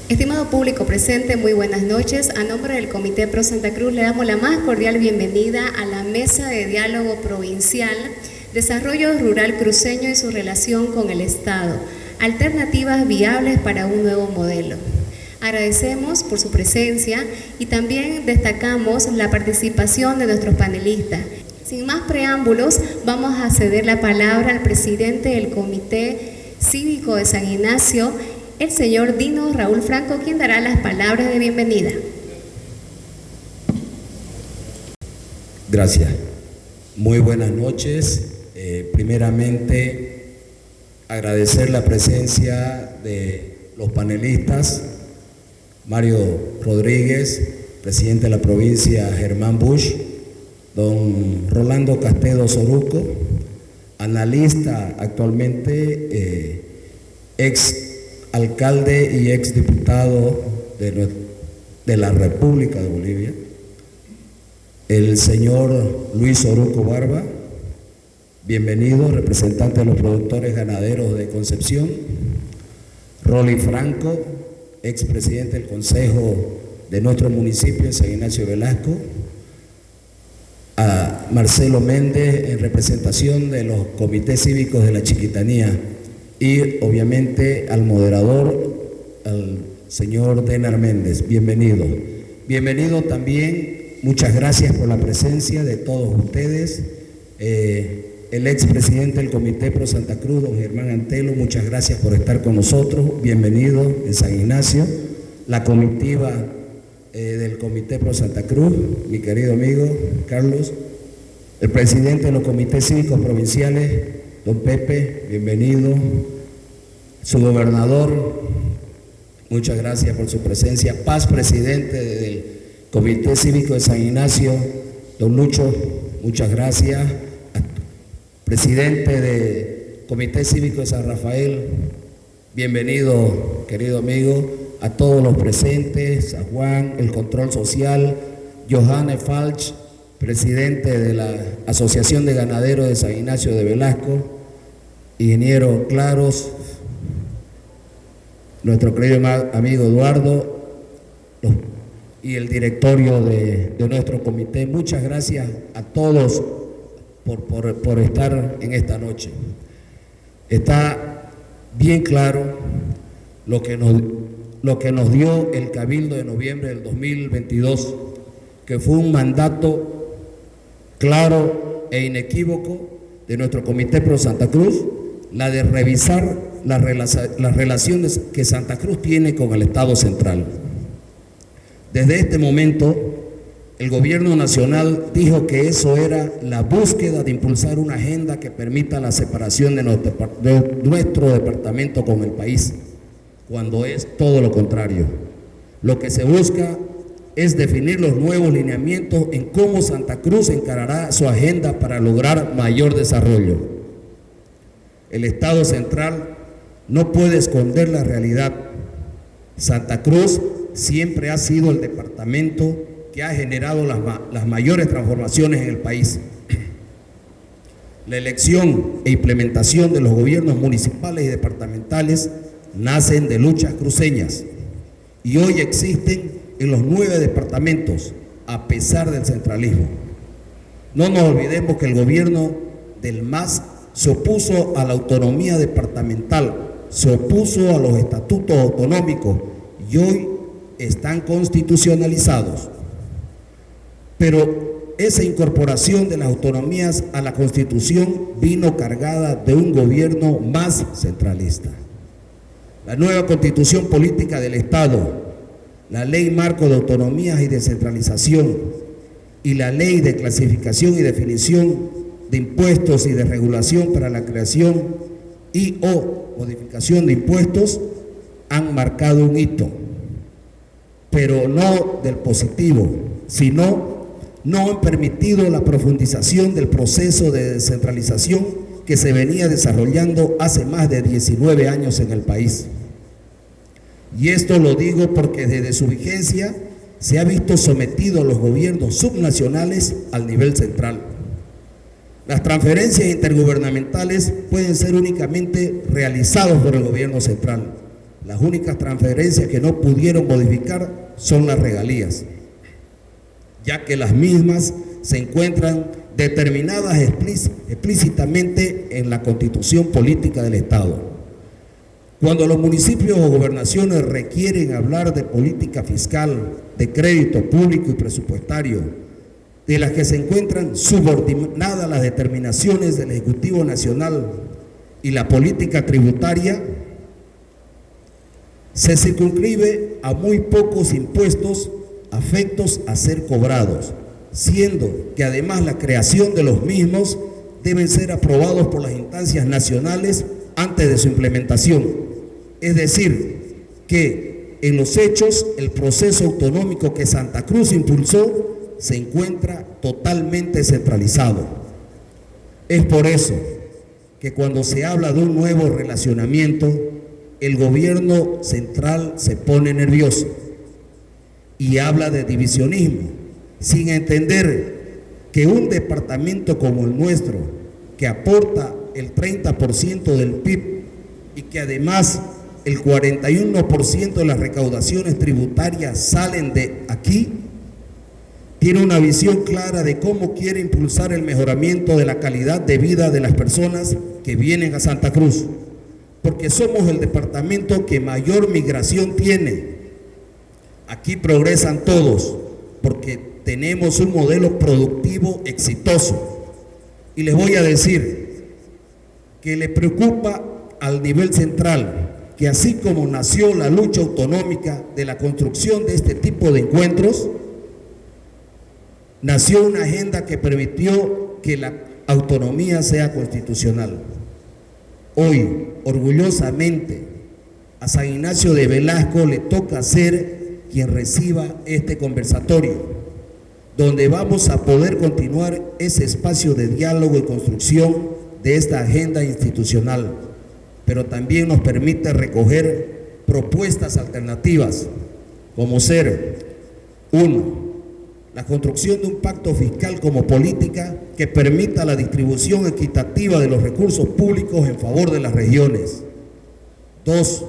Estimado público presente, muy buenas noches. A nombre del Comité Pro Santa Cruz le damos la más cordial bienvenida a la Mesa de Diálogo Provincial, Desarrollo Rural Cruceño y su relación con el Estado, alternativas viables para un nuevo modelo. Agradecemos por su presencia y también destacamos la participación de nuestros panelistas. Sin más preámbulos, vamos a ceder la palabra al presidente del Comité Cívico de San Ignacio, el señor Dino Raúl Franco, quien dará las palabras de bienvenida. Gracias. Muy buenas noches. Primeramente, agradecer la presencia de los panelistas, Mario Rodríguez, presidente de la provincia Germán Bush, don Rolando Castedo Soruco, analista actualmente, ex alcalde y ex diputado de la República de Bolivia, el señor Luis Oruco Barba, bienvenido, representante de los productores ganaderos de Concepción, Rolly Franco, ex presidente del consejo de nuestro municipio, San Ignacio de Velasco, a Marcelo Méndez en representación de los comités cívicos de la Chiquitanía, y obviamente al moderador, al señor Denar Méndez. Bienvenido. Bienvenido también, muchas gracias por la presencia de todos ustedes. El expresidente del Comité Pro Santa Cruz, don Germán Antelo, muchas gracias por estar con nosotros. Bienvenido en San Ignacio. La comitiva del Comité Pro Santa Cruz, mi querido amigo Carlos. El presidente de los comités cívicos provinciales, don Pepe, bienvenido. Su gobernador, muchas gracias por su presencia. Paz, presidente del Comité Cívico de San Ignacio, don Lucho, muchas gracias. Presidente del Comité Cívico de San Rafael, bienvenido, querido amigo. A todos los presentes, a Juan, el Control Social, Johanne Falch, presidente de la Asociación de Ganaderos de San Ignacio de Velasco, ingeniero Claros, nuestro querido amigo Eduardo y el directorio de nuestro comité. Muchas gracias a todos por estar en esta noche. Está bien claro lo que nos dio el Cabildo de noviembre del 2022, que fue un mandato claro e inequívoco de nuestro Comité Pro Santa Cruz, la de revisar las relaciones que Santa Cruz tiene con el Estado central. Desde este momento, el gobierno nacional dijo que eso era la búsqueda de impulsar una agenda que permita la separación de nuestro departamento con el país, cuando es todo lo contrario. Lo que se busca es definir los nuevos lineamientos en cómo Santa Cruz encarará su agenda para lograr mayor desarrollo. El Estado central no puede esconder la realidad. Santa Cruz siempre ha sido el departamento que ha generado las mayores transformaciones en el país. La elección e implementación de los gobiernos municipales y departamentales nacen de luchas cruceñas y hoy existen en los 9 departamentos, a pesar del centralismo. No nos olvidemos que el gobierno del MAS se opuso a la autonomía departamental, se opuso a los estatutos autonómicos y hoy están constitucionalizados. Pero esa incorporación de las autonomías a la Constitución vino cargada de un gobierno más centralista. La nueva Constitución Política del Estado, la Ley Marco de Autonomías y Descentralización y la Ley de Clasificación y Definición de Impuestos y de Regulación para la Creación y o modificación de impuestos han marcado un hito, pero no del positivo, sino no han permitido la profundización del proceso de descentralización que se venía desarrollando hace más de 19 años en el país. Y esto lo digo porque desde su vigencia se ha visto sometido a los gobiernos subnacionales al nivel central. Las transferencias intergubernamentales pueden ser únicamente realizadas por el gobierno central. Las únicas transferencias que no pudieron modificar son las regalías, ya que las mismas se encuentran determinadas explícitamente en la Constitución Política del Estado. Cuando los municipios o gobernaciones requieren hablar de política fiscal, de crédito público y presupuestario, de las que se encuentran subordinadas las determinaciones del Ejecutivo Nacional y la política tributaria, se circunscribe a muy pocos impuestos afectos a ser cobrados, siendo que además la creación de los mismos deben ser aprobados por las instancias nacionales antes de su implementación. Es decir, que en los hechos el proceso autonómico que Santa Cruz impulsó se encuentra totalmente centralizado. Es por eso que cuando se habla de un nuevo relacionamiento, el gobierno central se pone nervioso y habla de divisionismo, sin entender que un departamento como el nuestro, que aporta el 30% del PIB y que además el 41% de las recaudaciones tributarias salen de aquí, tiene una visión clara de cómo quiere impulsar el mejoramiento de la calidad de vida de las personas que vienen a Santa Cruz, porque somos el departamento que mayor migración tiene. Aquí progresan todos, porque tenemos un modelo productivo exitoso. Y les voy a decir que le preocupa al nivel central que así como nació la lucha autonómica de la construcción de este tipo de encuentros, nació una agenda que permitió que la autonomía sea constitucional. Hoy, orgullosamente, a San Ignacio de Velasco le toca ser quien reciba este conversatorio, donde vamos a poder continuar ese espacio de diálogo y construcción de esta agenda institucional, pero también nos permite recoger propuestas alternativas, como ser, 1, la construcción de un pacto fiscal como política que permita la distribución equitativa de los recursos públicos en favor de las regiones. 2,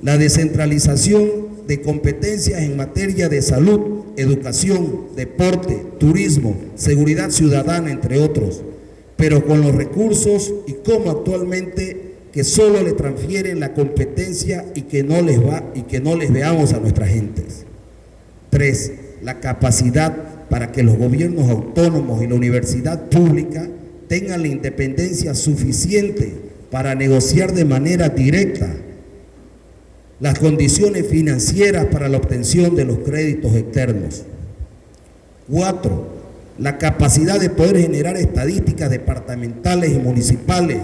la descentralización de competencias en materia de salud, educación, deporte, turismo, seguridad ciudadana, entre otros, pero con los recursos y como actualmente que solo le transfieren la competencia y que no les veamos a nuestras gentes. 3, la capacidad para que los gobiernos autónomos y la universidad pública tengan la independencia suficiente para negociar de manera directa las condiciones financieras para la obtención de los créditos externos. 4, la capacidad de poder generar estadísticas departamentales y municipales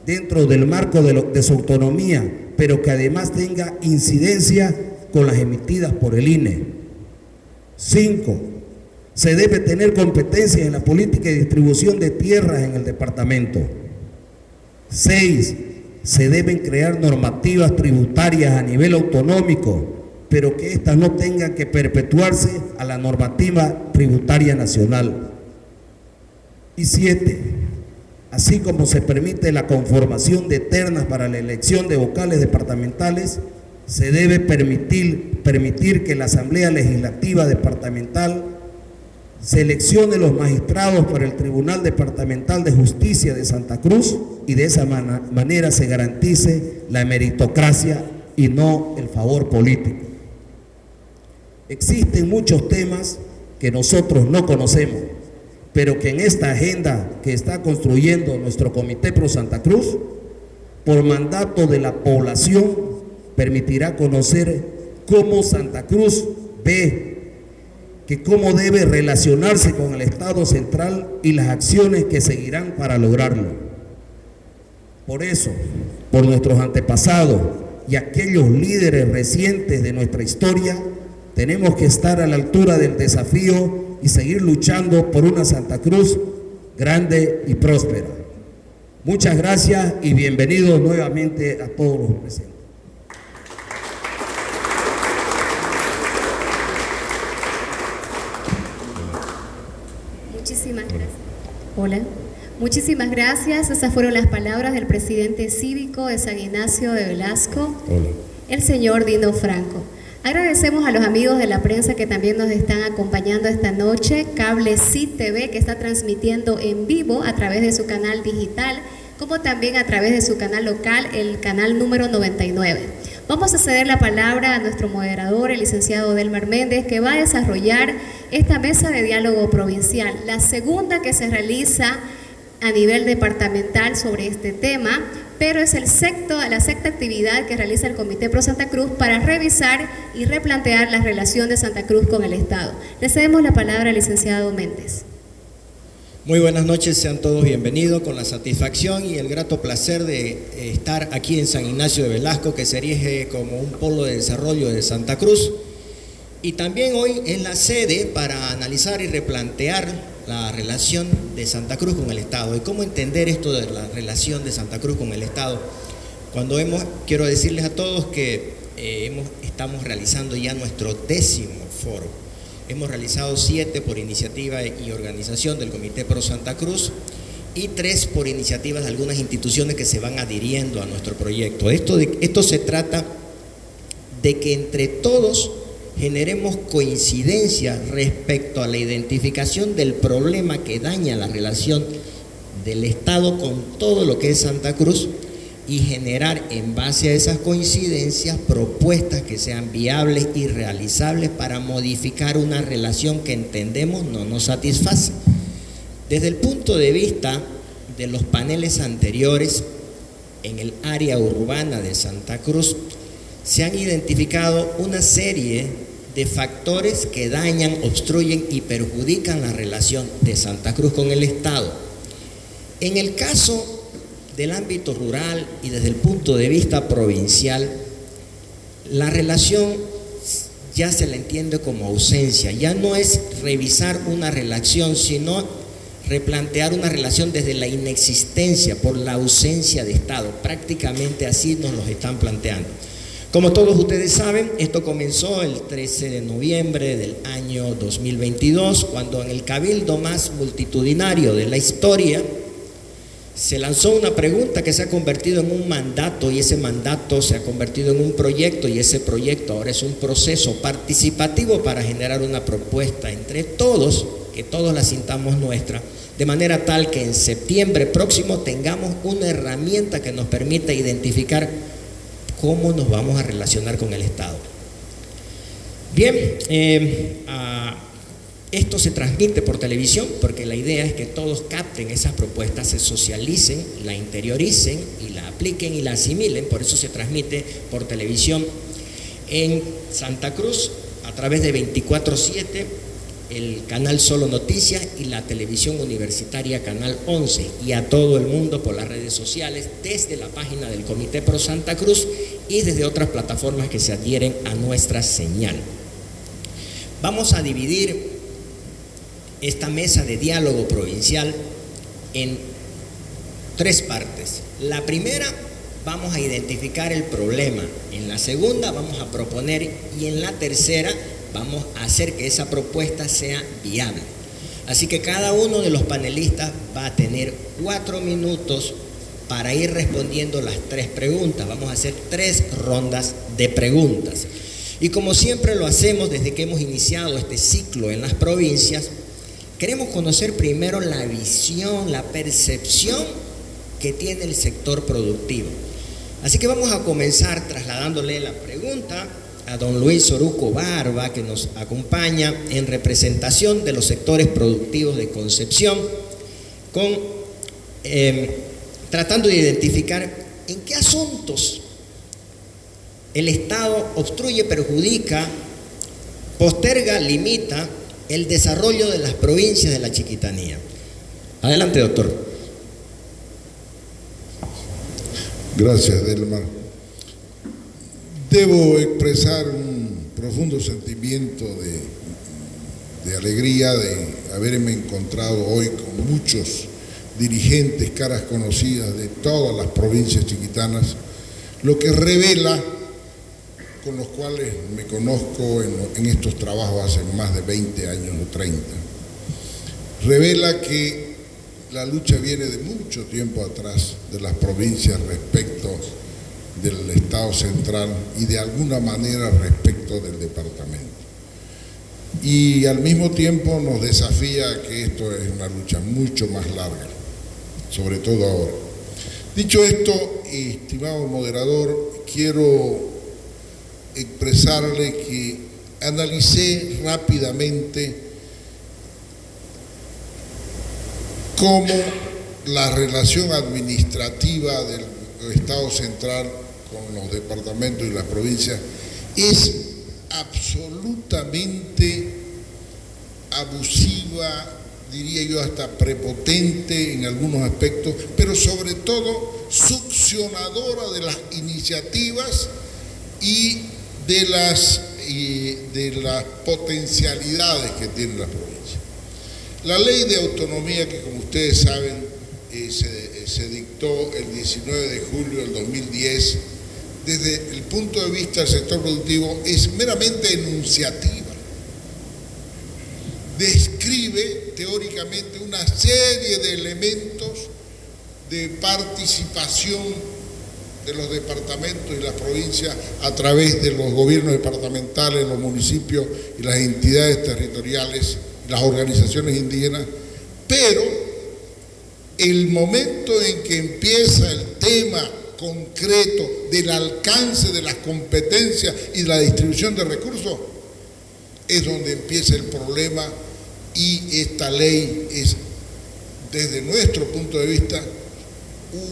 dentro del marco de su autonomía, pero que además tenga incidencia con las emitidas por el INE. 5, se debe tener competencias en la política y distribución de tierras en el departamento. 6, se deben crear normativas tributarias a nivel autonómico, pero que éstas no tengan que perpetuarse a la normativa tributaria nacional. Y 7, así como se permite la conformación de ternas para la elección de vocales departamentales, se debe permitir que la Asamblea Legislativa Departamental seleccione los magistrados para el Tribunal Departamental de Justicia de Santa Cruz y de esa manera se garantice la meritocracia y no el favor político. Existen muchos temas que nosotros no conocemos, pero que en esta agenda que está construyendo nuestro Comité Pro Santa Cruz, por mandato de la población, permitirá conocer cómo Santa Cruz ve que cómo debe relacionarse con el Estado central y las acciones que seguirán para lograrlo. Por eso, por nuestros antepasados y aquellos líderes recientes de nuestra historia, tenemos que estar a la altura del desafío y seguir luchando por una Santa Cruz grande y próspera. Muchas gracias y bienvenidos nuevamente a todos los presentes. Muchísimas gracias. Hola. Muchísimas gracias. Esas fueron las palabras del presidente cívico de San Ignacio de Velasco. Hola. el señor Dino Franco. Agradecemos a los amigos de la prensa que también nos están acompañando esta noche, Cable CIT TV, que está transmitiendo en vivo a través de su canal digital, como también a través de su canal local, el canal número 99. Vamos a ceder la palabra a nuestro moderador, el licenciado Delmar Méndez, que va a desarrollar esta mesa de diálogo provincial, la segunda que se realiza a nivel departamental sobre este tema, pero es la sexta actividad que realiza el Comité Pro Santa Cruz para revisar y replantear la relación de Santa Cruz con el Estado. Le cedemos la palabra al licenciado Méndez. Muy buenas noches, sean todos bienvenidos, con la satisfacción y el grato placer de estar aquí en San Ignacio de Velasco, que se erige como un polo de desarrollo de Santa Cruz. Y también hoy es la sede para analizar y replantear la relación de Santa Cruz con el Estado. ¿Y cómo entender esto de la relación de Santa Cruz con el Estado? Quiero decirles a todos que estamos realizando ya nuestro 10º foro. Hemos realizado 7 por iniciativa y organización del Comité Pro Santa Cruz y 3 por iniciativas de algunas instituciones que se van adhiriendo a nuestro proyecto. Esto se trata de que entre todos generemos coincidencia respecto a la identificación del problema que daña la relación del Estado con todo lo que es Santa Cruz y generar en base a esas coincidencias propuestas que sean viables y realizables para modificar una relación que entendemos no nos satisface. Desde el punto de vista de los paneles anteriores, en el área urbana de Santa Cruz se han identificado una serie de factores que dañan, obstruyen y perjudican la relación de Santa Cruz con el Estado. En el caso del ámbito rural y desde el punto de vista provincial, la relación ya se la entiende como ausencia, ya no es revisar una relación, sino replantear una relación desde la inexistencia por la ausencia de Estado. Prácticamente así nos lo están planteando. Como todos ustedes saben, esto comenzó el 13 de noviembre del año 2022, cuando en el cabildo más multitudinario de la historia se lanzó una pregunta que se ha convertido en un mandato, y ese mandato se ha convertido en un proyecto, y ese proyecto ahora es un proceso participativo para generar una propuesta entre todos, que todos la sintamos nuestra, de manera tal que en septiembre próximo tengamos una herramienta que nos permita identificar cómo nos vamos a relacionar con el Estado. Bien, esto se transmite por televisión porque la idea es que todos capten esas propuestas, se socialicen, la interioricen y la apliquen y la asimilen. Por eso se transmite por televisión en Santa Cruz a través de 24/7, el canal Solo Noticias y la televisión universitaria Canal 11, y a todo el mundo por las redes sociales, desde la página del Comité Pro Santa Cruz y desde otras plataformas que se adhieren a nuestra señal. Vamos a dividir esta mesa de diálogo provincial en 3 partes. La primera, vamos a identificar el problema. En la segunda, vamos a proponer, y en la tercera, vamos a hacer que esa propuesta sea viable. Así que cada uno de los panelistas va a tener 4 minutos para ir respondiendo las 3 preguntas. Vamos a hacer 3 rondas de preguntas. Y como siempre lo hacemos desde que hemos iniciado este ciclo en las provincias, queremos conocer primero la visión, la percepción que tiene el sector productivo. Así que vamos a comenzar trasladándole la pregunta a don Luis Oruco Barba, que nos acompaña en representación de los sectores productivos de Concepción, tratando de identificar en qué asuntos el Estado obstruye, perjudica, posterga, limita el desarrollo de las provincias de la Chiquitanía. Adelante, doctor. Gracias, Delmar. Debo expresar un profundo sentimiento de alegría de haberme encontrado hoy con muchos dirigentes, caras conocidas de todas las provincias chiquitanas, lo que revela, con los cuales me conozco en estos trabajos hace más de 20 años o 30, revela que la lucha viene de mucho tiempo atrás de las provincias respecto del Estado central y de alguna manera respecto del departamento. Y al mismo tiempo nos desafía a que esto es una lucha mucho más larga, sobre todo ahora. Dicho esto, estimado moderador, quiero expresarle que analicé rápidamente cómo la relación administrativa del Estado central con los departamentos y las provincias es absolutamente abusiva, diría yo hasta prepotente en algunos aspectos, pero sobre todo succionadora de las iniciativas y de las potencialidades que tiene la provincia. La ley de autonomía, que como ustedes saben se dictó el 19 de julio del 2010, desde el punto de vista del sector productivo es meramente enunciativa. Describe teóricamente una serie de elementos de participación de los departamentos y las provincias a través de los gobiernos departamentales, los municipios y las entidades territoriales, las organizaciones indígenas, pero el momento en que empieza el tema concreto del alcance de las competencias y la distribución de recursos, es donde empieza el problema, y esta ley es, desde nuestro punto de vista,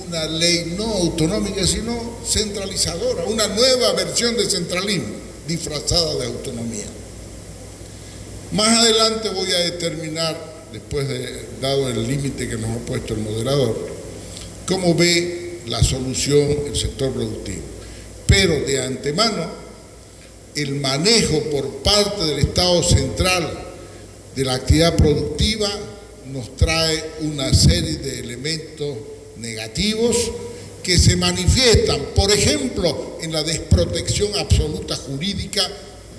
una ley no autonómica, sino centralizadora, una nueva versión de centralismo disfrazada de autonomía. Más adelante voy a determinar, después de dado el límite que nos ha puesto el moderador, cómo ve la solución el sector productivo. Pero de antemano, el manejo por parte del Estado central de la actividad productiva nos trae una serie de elementos negativos que se manifiestan, por ejemplo, en la desprotección absoluta jurídica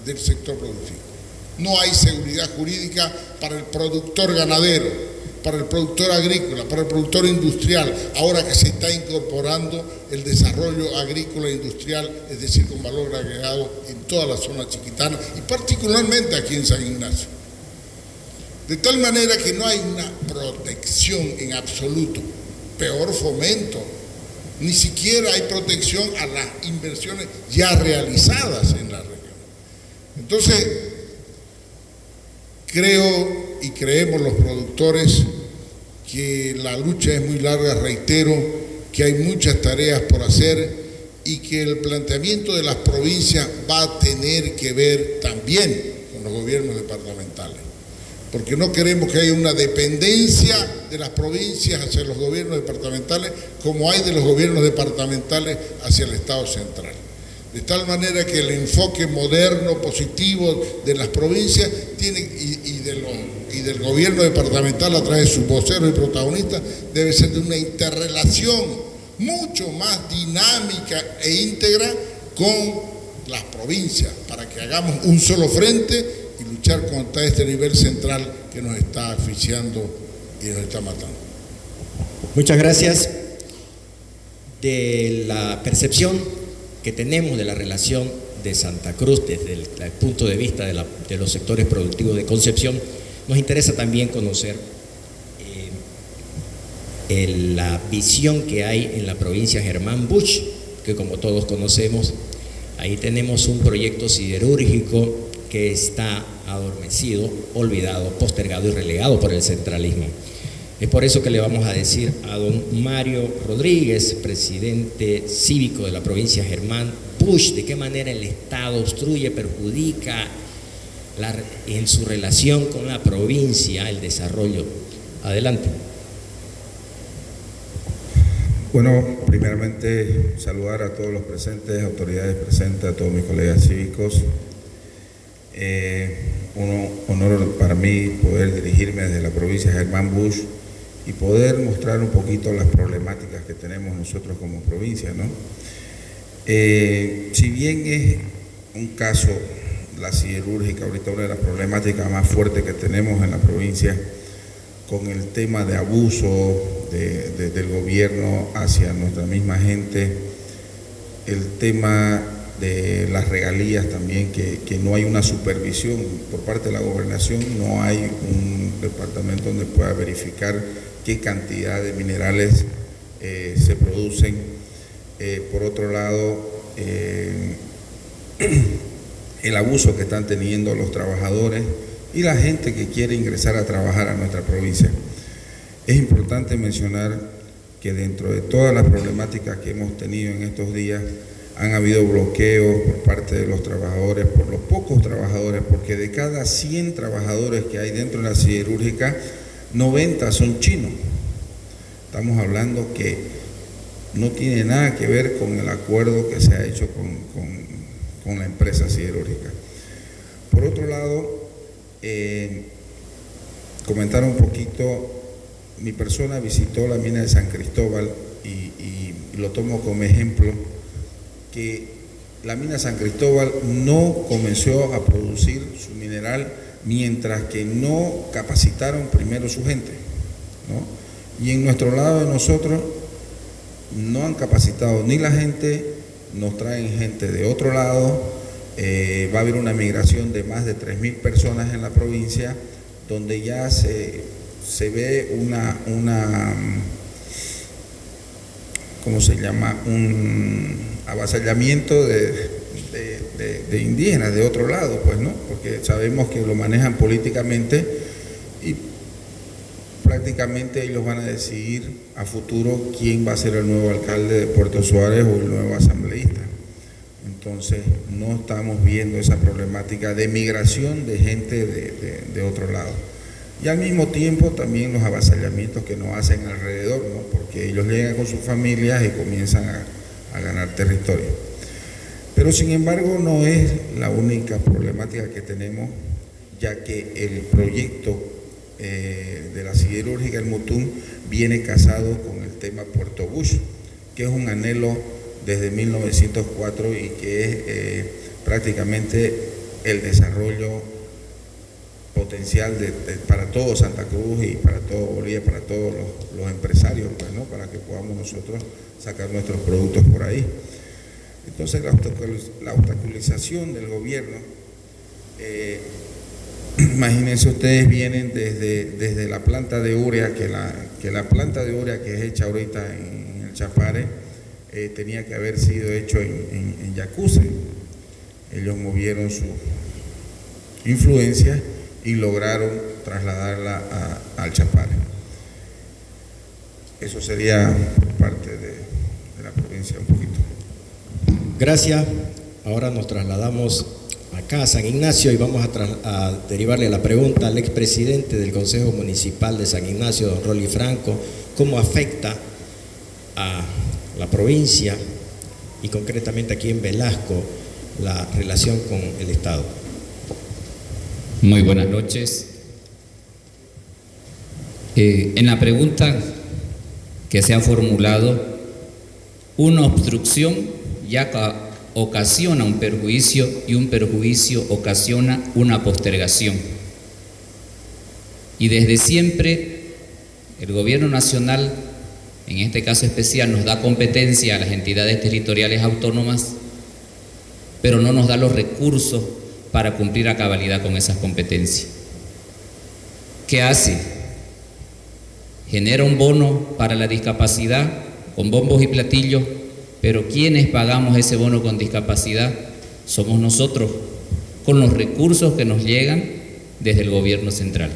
del sector productivo. No hay seguridad jurídica para el productor ganadero, para el productor agrícola, para el productor industrial, ahora que se está incorporando el desarrollo agrícola e industrial, es decir, con valor agregado en toda la zona chiquitana y particularmente aquí en San Ignacio. De tal manera que no hay una protección en absoluto, peor fomento, ni siquiera hay protección a las inversiones ya realizadas en la región. Entonces, creo y creemos los productores que la lucha es muy larga, reitero, que hay muchas tareas por hacer y que el planteamiento de las provincias va a tener que ver también con los gobiernos departamentales, porque no queremos que haya una dependencia de las provincias hacia los gobiernos departamentales como hay de los gobiernos departamentales hacia el Estado central. De tal manera que el enfoque moderno, positivo de las provincias y del gobierno departamental a través de sus voceros y protagonistas debe ser de una interrelación mucho más dinámica e íntegra con las provincias para que hagamos un solo frente y luchar contra este nivel central que nos está asfixiando y nos está matando. Muchas gracias. De la percepción que tenemos de la relación de Santa Cruz desde el punto de vista de los sectores productivos de Concepción, nos interesa también conocer la visión que hay en la provincia Germán Busch, que como todos conocemos, ahí tenemos un proyecto siderúrgico que está adormecido, olvidado, postergado y relegado por el centralismo. Es por eso que le vamos a decir a don Mario Rodríguez, presidente cívico de la provincia Germán Busch, de qué manera el Estado obstruye, perjudica en su relación con la provincia el desarrollo. Adelante. Bueno, primeramente saludar a todos los presentes, autoridades presentes, a todos mis colegas cívicos. Un honor para mí poder dirigirme desde la provincia de Germán Busch y poder mostrar un poquito las problemáticas que tenemos nosotros como provincia, ¿no? Si bien es un caso, la siderúrgica, ahorita una de las problemáticas más fuertes que tenemos en la provincia con el tema de abuso del gobierno hacia nuestra misma gente, el tema de las regalías también, que no hay una supervisión por parte de la gobernación, no hay un departamento donde pueda verificar qué cantidad de minerales se producen. Por otro lado, el abuso que están teniendo los trabajadores y la gente que quiere ingresar a trabajar a nuestra provincia. Es importante mencionar que dentro de todas las problemáticas que hemos tenido en estos días, han habido bloqueos por parte de los trabajadores, por los pocos trabajadores, porque de cada 100 trabajadores que hay dentro de la siderúrgica, 90 son chinos. Estamos hablando que no tiene nada que ver con el acuerdo que se ha hecho con la empresa siderúrgica. Por otro lado, comentar un poquito, mi persona visitó la mina de San Cristóbal y lo tomo como ejemplo, que la mina San Cristóbal no comenzó a producir su mineral mientras que no capacitaron primero su gente, ¿no? Y en nuestro lado de nosotros no han capacitado ni la gente, nos traen gente de otro lado, va a haber una migración de más de 3.000 personas en la provincia, donde ya se ve ¿cómo se llama? Un avasallamiento de indígenas de otro lado, pues, ¿no? Porque sabemos que lo manejan políticamente y prácticamente ellos van a decidir a futuro quién va a ser el nuevo alcalde de Puerto Suárez o el nuevo asambleísta. Entonces, no estamos viendo esa problemática de migración de gente de otro lado. Y al mismo tiempo también los avasallamientos que nos hacen alrededor, ¿no? Porque ellos llegan con sus familias y comienzan a ganar territorio. Pero sin embargo no es la única problemática que tenemos, ya que el proyecto de la siderúrgica El Mutún viene casado con el tema Puerto Bush, que es un anhelo desde 1904 y que es prácticamente el desarrollo potencial para todo Santa Cruz y para todo Bolivia, para todos los empresarios, pues, ¿no? Para que podamos nosotros sacar nuestros productos por ahí. Entonces la obstaculización del gobierno, imagínense ustedes, vienen desde la planta de urea, que la planta de urea que es hecha ahorita en el Chapare, tenía que haber sido hecho en Yacuce. Ellos movieron su influencia y lograron trasladarla al Chapare. Eso sería por parte de la provincia un poquito. Gracias. Ahora nos trasladamos acá a San Ignacio y vamos a derivarle la pregunta al expresidente del Consejo Municipal de San Ignacio, don Rolly Franco, cómo afecta a la provincia y concretamente aquí en Velasco la relación con el Estado. Muy buenas noches. En la pregunta que se ha formulado, una obstrucción ya ocasiona un perjuicio y un perjuicio ocasiona una postergación. Y desde siempre el gobierno nacional, en este caso especial, nos da competencia a las entidades territoriales autónomas, pero no nos da los recursos para cumplir a cabalidad con esas competencias. ¿Qué hace? Genera un bono para la discapacidad con bombos y platillos, pero ¿quiénes pagamos ese bono con discapacidad? Somos nosotros, con los recursos que nos llegan desde el gobierno central.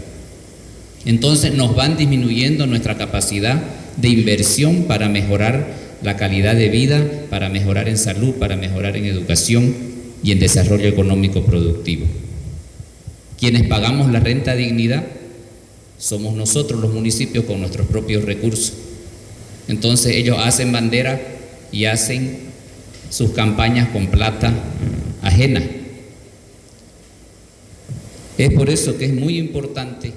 Entonces nos van disminuyendo nuestra capacidad de inversión para mejorar la calidad de vida, para mejorar en salud, para mejorar en educación y en desarrollo económico productivo. Quienes pagamos la renta dignidad somos nosotros, los municipios, con nuestros propios recursos. Entonces ellos hacen bandera y hacen sus campañas con plata ajena. Es por eso que es muy importante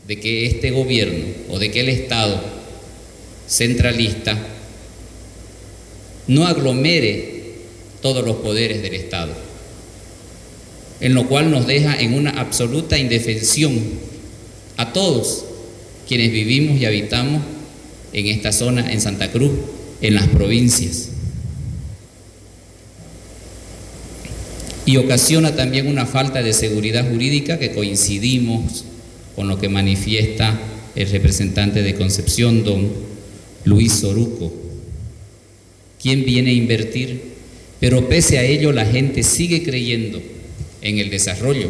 de que este gobierno o de que el Estado centralista no aglomere todos los poderes del Estado, en lo cual nos deja en una absoluta indefensión a todos quienes vivimos y habitamos en esta zona, en Santa Cruz, en las provincias. y ocasiona también una falta de seguridad jurídica que coincidimos con lo que manifiesta el representante de Concepción, don Luis Soruco. ¿Quién viene a invertir? Pero pese a ello la gente sigue creyendo en el desarrollo,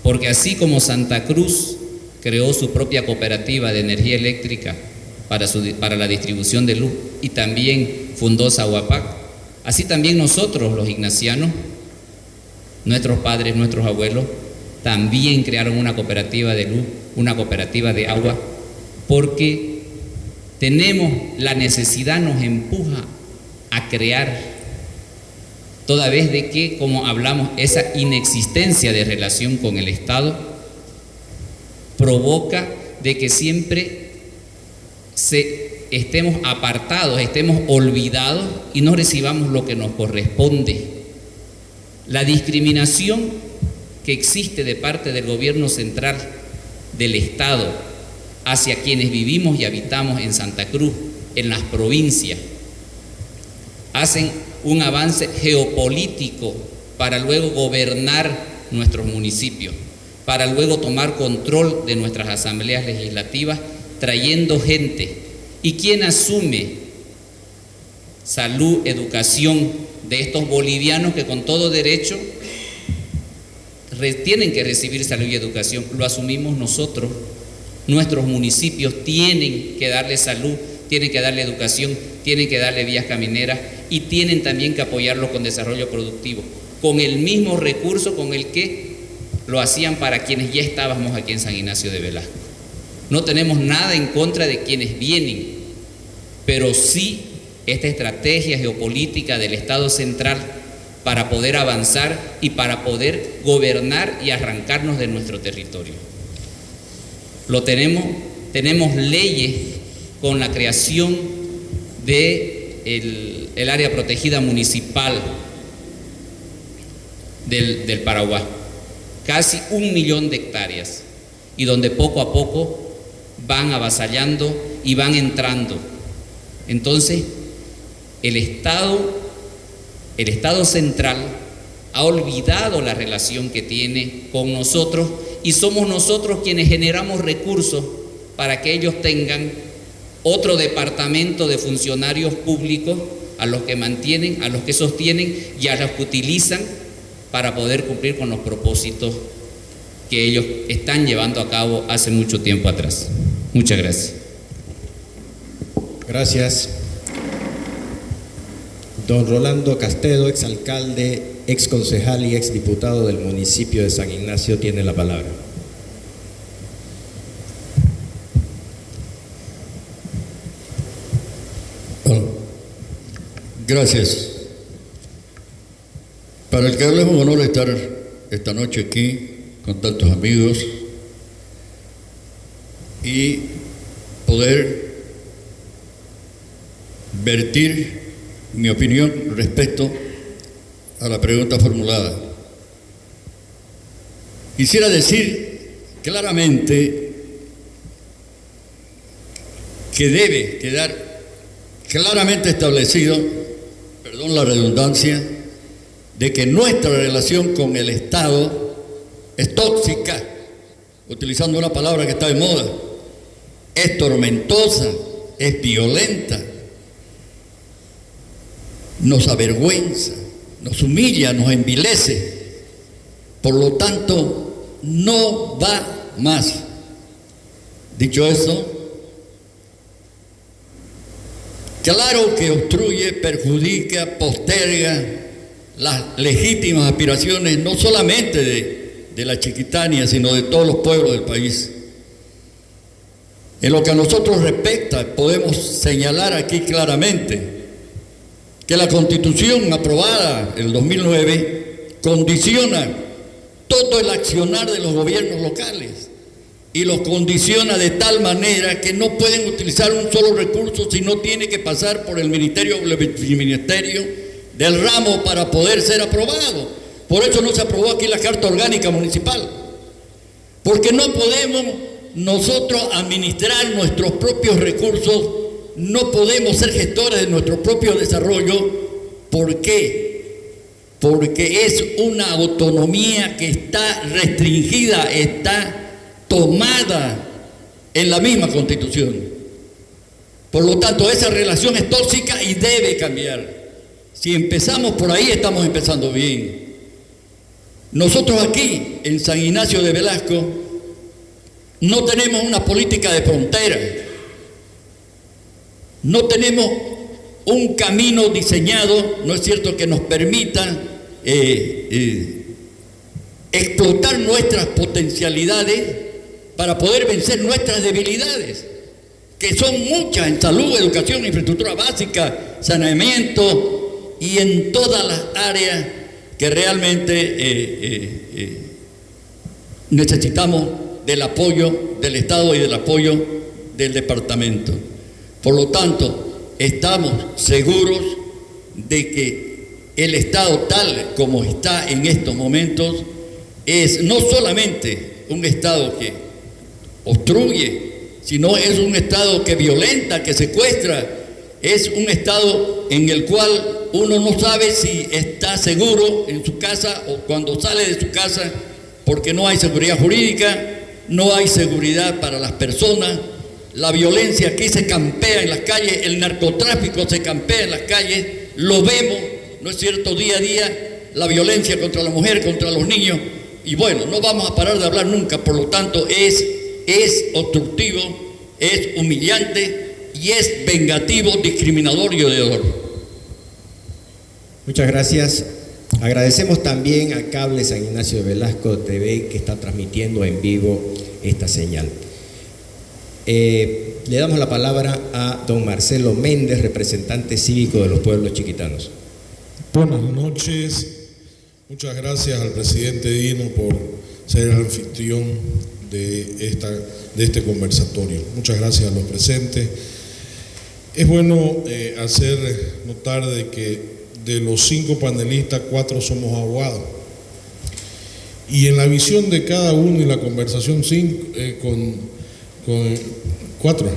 porque así como Santa Cruz creó su propia cooperativa de energía eléctrica para la distribución de luz y también fundó Sahuapac, así también nosotros los ignacianos, nuestros padres, nuestros abuelos, también crearon una cooperativa de luz, una cooperativa de agua, porque tenemos la necesidad, nos empuja a crear, toda vez de que, como hablamos, esa inexistencia de relación con el Estado provoca de que siempre estemos apartados, estemos olvidados y no recibamos lo que nos corresponde. La discriminación que existe de parte del gobierno central del Estado hacia quienes vivimos y habitamos en Santa Cruz, en las provincias, hacen un avance geopolítico para luego gobernar nuestros municipios, para luego tomar control de nuestras asambleas legislativas, trayendo gente. ¿Y quién asume salud, educación de estos bolivianos que con todo derecho tienen que recibir salud y educación? Lo asumimos nosotros. Nuestros municipios tienen que darle salud, tienen que darle educación, tienen que darle vías camineras y tienen también que apoyarlo con desarrollo productivo, con el mismo recurso con el que lo hacían para quienes ya estábamos aquí en San Ignacio de Velasco. No tenemos nada en contra de quienes vienen, pero sí esta estrategia geopolítica del Estado central para poder avanzar y para poder gobernar y arrancarnos de nuestro territorio. Lo tenemos leyes con la creación de el área protegida municipal del Paraguay, casi 1 millón de hectáreas, y donde poco a poco van avasallando y van entrando. Entonces, el Estado central ha olvidado la relación que tiene con nosotros y somos nosotros quienes generamos recursos para que ellos tengan otro departamento de funcionarios públicos a los que mantienen, a los que sostienen y a los que utilizan para poder cumplir con los propósitos que ellos están llevando a cabo hace mucho tiempo atrás. Muchas gracias. Gracias. Don Rolando Castedo, exalcalde, exconcejal y exdiputado del municipio de San Ignacio, tiene la palabra. Bueno, gracias. Para el que es un honor estar esta noche aquí con tantos amigos y poder vertir mi opinión respecto a la pregunta formulada. Quisiera decir claramente que debe quedar claramente establecido, perdón la redundancia, de que nuestra relación con el Estado es tóxica, utilizando una palabra que está de moda, es tormentosa, es violenta, nos avergüenza, nos humilla, nos envilece. Por lo tanto, no va más. Dicho eso, claro que obstruye, perjudica, posterga las legítimas aspiraciones no solamente de la Chiquitania, sino de todos los pueblos del país. En lo que a nosotros respecta, podemos señalar aquí claramente que la Constitución aprobada en el 2009 condiciona todo el accionar de los gobiernos locales y los condiciona de tal manera que no pueden utilizar un solo recurso, sino tiene que pasar por el ministerio del ramo para poder ser aprobado. Por eso no se aprobó aquí la Carta Orgánica Municipal, porque no podemos nosotros administrar nuestros propios recursos, no podemos ser gestores de nuestro propio desarrollo. ¿Por qué? porque es una autonomía que está restringida, está tomada en la misma Constitución. Por lo tanto, esa relación es tóxica y debe cambiar. Si empezamos por ahí, estamos empezando bien. Nosotros aquí, en San Ignacio de Velasco, no tenemos una política de frontera, no tenemos un camino diseñado, ¿no es cierto?, que nos permita explotar nuestras potencialidades para poder vencer nuestras debilidades, que son muchas en salud, educación, infraestructura básica, saneamiento y en todas las áreas que realmente necesitamos del apoyo del Estado y del apoyo del departamento. Por lo tanto, estamos seguros de que el Estado tal como está en estos momentos es no solamente un Estado que obstruye, sino es un Estado que violenta, que secuestra, es un Estado en el cual uno no sabe si está seguro en su casa o cuando sale de su casa, porque no hay seguridad jurídica, no hay seguridad para las personas, la violencia aquí se campea en las calles, el narcotráfico se campea en las calles, lo vemos, ¿no es cierto?, día a día, la violencia contra la mujer, contra los niños, y bueno, no vamos a parar de hablar nunca, por lo tanto es obstructivo, es humillante y es vengativo, discriminador y odiador. Muchas gracias. Agradecemos también a Cable San Ignacio de Velasco TV que está transmitiendo en vivo esta señal. Le damos la palabra a don Marcelo Méndez, representante cívico de los pueblos chiquitanos. Buenas noches. Muchas gracias al presidente Dino por ser el anfitrión de este conversatorio. Muchas gracias a los presentes. Es bueno hacer notar de que de los 5 panelistas, 4 somos abogados. Y en la visión de cada uno y la conversación con 4.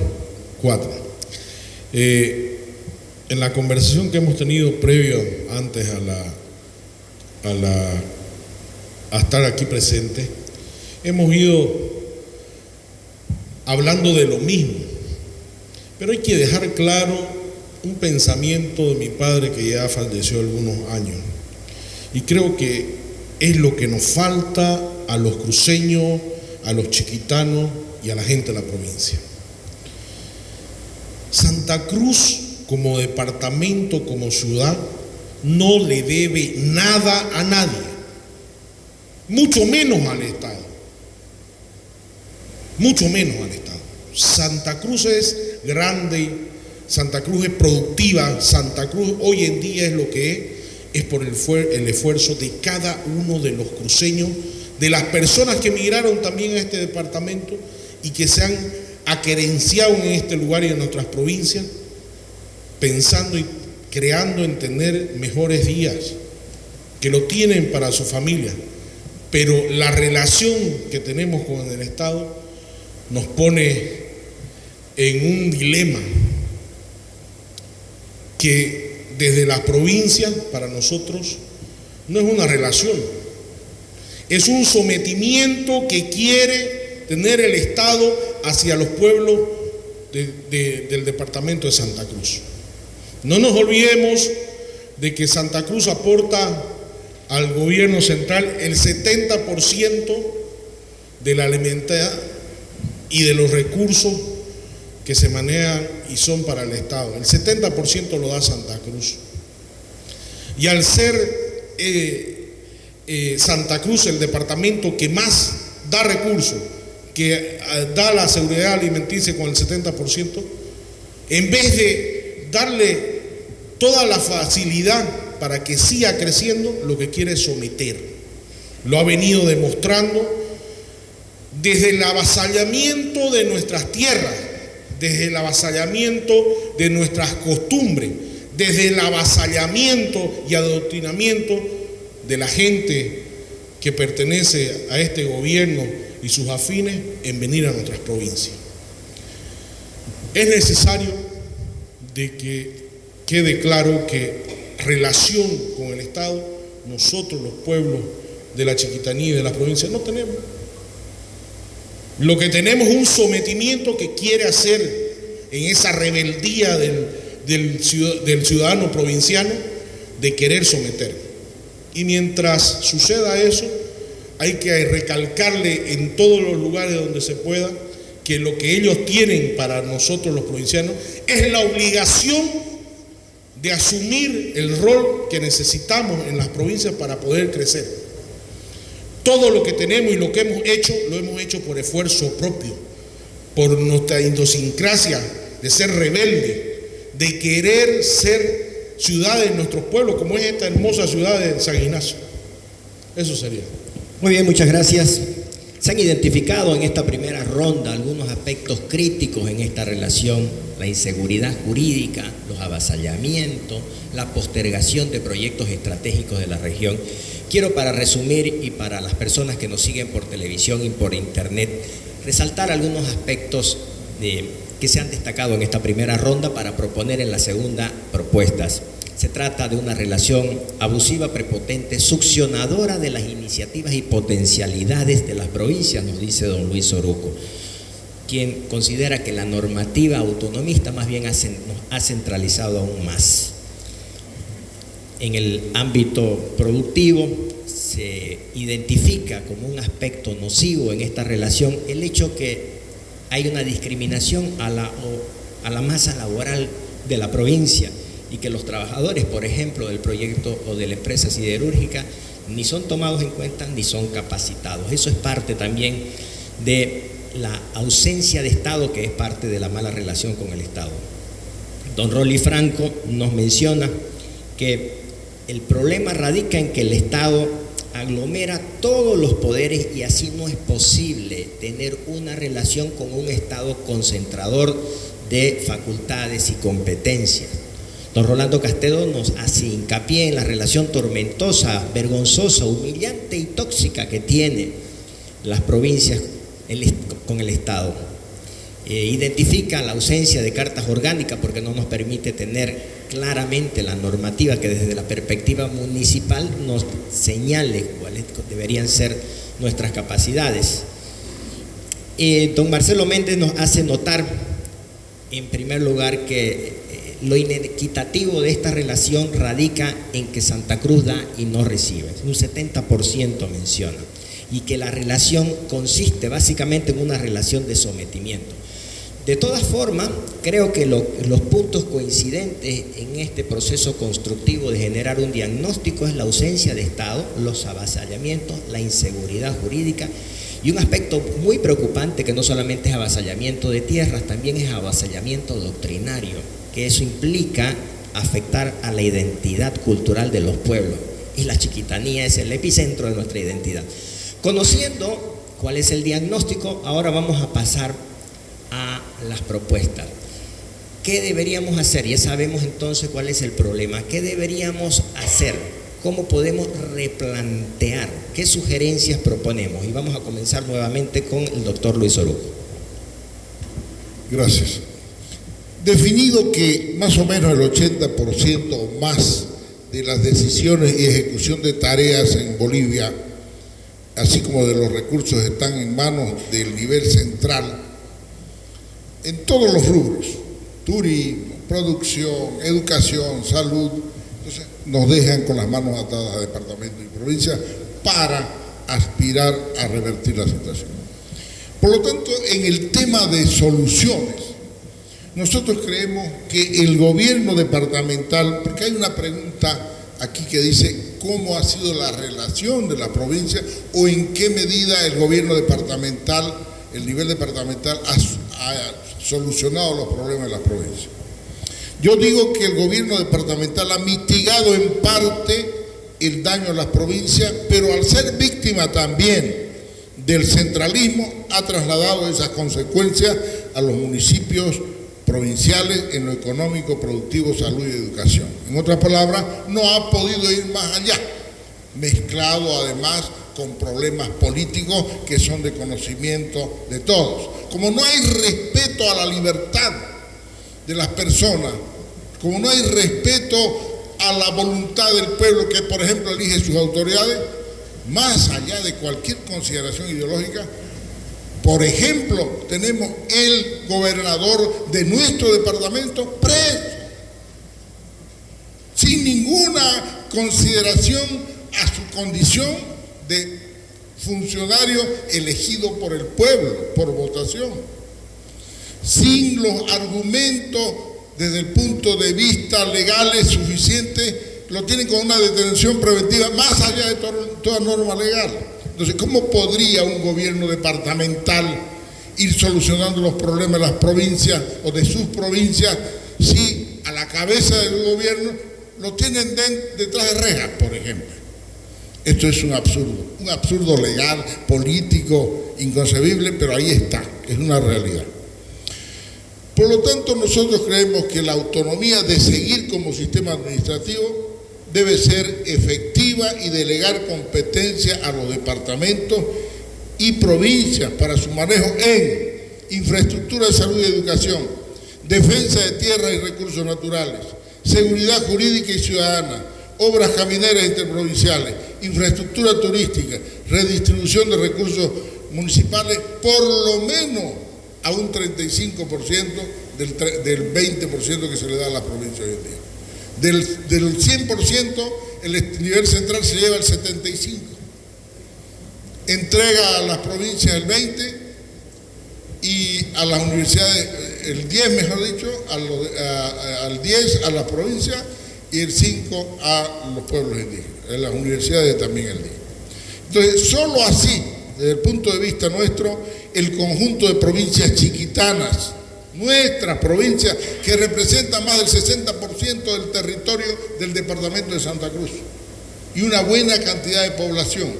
En la conversación que hemos tenido previo antes a estar aquí presente, hemos ido hablando de lo mismo, pero hay que dejar claro un pensamiento de mi padre que ya falleció algunos años, y creo que es lo que nos falta a los cruceños, a los chiquitanos y a la gente de la provincia. Santa Cruz como departamento, como ciudad, no le debe nada a nadie, mucho menos al Estado, mucho menos al Estado. Santa Cruz es grande, Santa Cruz es productiva, Santa Cruz hoy en día es lo que es por el esfuerzo de cada uno de los cruceños, de las personas que emigraron también a este departamento y que se han aquerenciado en este lugar y en nuestras provincias, pensando y creando en tener mejores días, que lo tienen para su familia, pero la relación que tenemos con el Estado nos pone en un dilema que desde la provincia para nosotros no es una relación, es un sometimiento que quiere tener el Estado hacia los pueblos del departamento de Santa Cruz. No nos olvidemos de que Santa Cruz aporta al gobierno central el 70% de la alimentación y de los recursos que se manejan y son para el Estado. El 70% lo da Santa Cruz. Y al ser Santa Cruz el departamento que más da recursos, que da la seguridad alimenticia con el 70%, en vez de darle toda la facilidad para que siga creciendo, lo que quiere es someter. Lo ha venido demostrando desde el avasallamiento de nuestras tierras, desde el avasallamiento de nuestras costumbres, desde el avasallamiento y adoctrinamiento de la gente que pertenece a este gobierno y sus afines en venir a nuestras provincias. Es necesario de que quede claro que relación con el Estado nosotros los pueblos de la Chiquitanía y de las provincias no tenemos. Lo que tenemos es un sometimiento que quiere hacer en esa rebeldía del ciudadano provinciano de querer someter. Y mientras suceda eso, hay que recalcarle en todos los lugares donde se pueda que lo que ellos tienen para nosotros los provincianos es la obligación de asumir el rol que necesitamos en las provincias para poder crecer. Todo lo que tenemos y lo que lo hemos hecho por esfuerzo propio, por nuestra idiosincrasia de ser rebelde, de querer ser ciudades de nuestros pueblos, como es esta hermosa ciudad de San Ignacio. Eso sería. Muy bien, muchas gracias. Se han identificado en esta primera ronda algunos aspectos críticos en esta relación: la inseguridad jurídica, los avasallamientos, la postergación de proyectos estratégicos de la región. Quiero, para resumir y para las personas que nos siguen por televisión y por internet, resaltar algunos aspectos que se han destacado en esta primera ronda para proponer en la segunda propuestas. Se trata de una relación abusiva, prepotente, succionadora de las iniciativas y potencialidades de las provincias, nos dice don Luis Oruco, quien considera que la normativa autonomista más bien nos ha centralizado aún más. En el ámbito productivo se identifica como un aspecto nocivo en esta relación el hecho que hay una discriminación a la masa laboral de la provincia, y que los trabajadores, por ejemplo, del proyecto o de la empresa siderúrgica ni son tomados en cuenta ni son capacitados. Eso es parte también de la ausencia de Estado, que es parte de la mala relación con el Estado. Don Rolly Franco nos menciona que el problema radica en que el Estado aglomera todos los poderes y así no es posible tener una relación con un Estado concentrador de facultades y competencias. Don Rolando Castedo nos hace hincapié en la relación tormentosa, vergonzosa, humillante y tóxica que tiene las provincias con el Estado. Identifica la ausencia de cartas orgánicas porque no nos permite tener claramente la normativa que desde la perspectiva municipal nos señale cuáles deberían ser nuestras capacidades. Don Marcelo Méndez nos hace notar, en primer lugar, que lo inequitativo de esta relación radica en que Santa Cruz da y no recibe, un 70% menciona, y que la relación consiste básicamente en una relación de sometimiento. De todas formas, creo que los puntos coincidentes en este proceso constructivo de generar un diagnóstico es la ausencia de Estado, los avasallamientos, la inseguridad jurídica y un aspecto muy preocupante que no solamente es avasallamiento de tierras, también es avasallamiento doctrinario, que eso implica afectar a la identidad cultural de los pueblos, y la Chiquitanía es el epicentro de nuestra identidad. Conociendo cuál es el diagnóstico, ahora vamos a pasar a las propuestas. ¿Qué deberíamos hacer? Ya sabemos entonces cuál es el problema. ¿Qué deberíamos hacer? ¿Cómo podemos replantear? ¿Qué sugerencias proponemos? Y vamos a comenzar nuevamente con el doctor Luis Oruco. Gracias. Definido que más o menos el 80% o más de las decisiones y ejecución de tareas en Bolivia, así como de los recursos, están en manos del nivel central, en todos los rubros: turismo, producción, educación, salud. Entonces nos dejan con las manos atadas a departamento y provincia para aspirar a revertir la situación. Por lo tanto, en el tema de soluciones, nosotros creemos que el gobierno departamental, porque hay una pregunta aquí que dice cómo ha sido la relación de la provincia o en qué medida el gobierno departamental, el nivel departamental ha solucionado los problemas de la provincia. Yo digo que el gobierno departamental ha mitigado en parte el daño a las provincias, pero al ser víctima también del centralismo, ha trasladado esas consecuencias a los municipios provinciales en lo económico, productivo, salud y educación. En otras palabras, no ha podido ir más allá, mezclado además con problemas políticos que son de conocimiento de todos. Como no hay respeto a la libertad de las personas, como no hay respeto a la voluntad del pueblo que, por ejemplo, elige sus autoridades, más allá de cualquier consideración ideológica. Por ejemplo, tenemos el gobernador de nuestro departamento preso, sin ninguna consideración a su condición de funcionario elegido por el pueblo, por votación, sin los argumentos desde el punto de vista legales suficientes, lo tienen con una detención preventiva más allá de toda norma legal. Entonces, ¿cómo podría un gobierno departamental ir solucionando los problemas de las provincias o de sus provincias si a la cabeza del gobierno lo tienen detrás de rejas, por ejemplo? Esto es un absurdo legal, político, inconcebible, pero ahí está, es una realidad. Por lo tanto, nosotros creemos que la autonomía de seguir como sistema administrativo debe ser efectiva y delegar competencia a los departamentos y provincias para su manejo en infraestructura de salud y educación, defensa de tierras y recursos naturales, seguridad jurídica y ciudadana, obras camineras interprovinciales, infraestructura turística, redistribución de recursos municipales, por lo menos a un 35% del 20% que se le da a las provincias hoy en día. Del 100%, el nivel central se lleva el 75%. Entrega a las provincias el 20% y a las universidades el 10%, mejor dicho, al 10% a las provincias y el 5% a los pueblos indígenas. En las universidades también el 10%. Entonces, solo así, desde el punto de vista nuestro, el conjunto de provincias chiquitanas, nuestras provincias, que representan más del 60% del territorio del departamento de Santa Cruz, y una buena cantidad de población,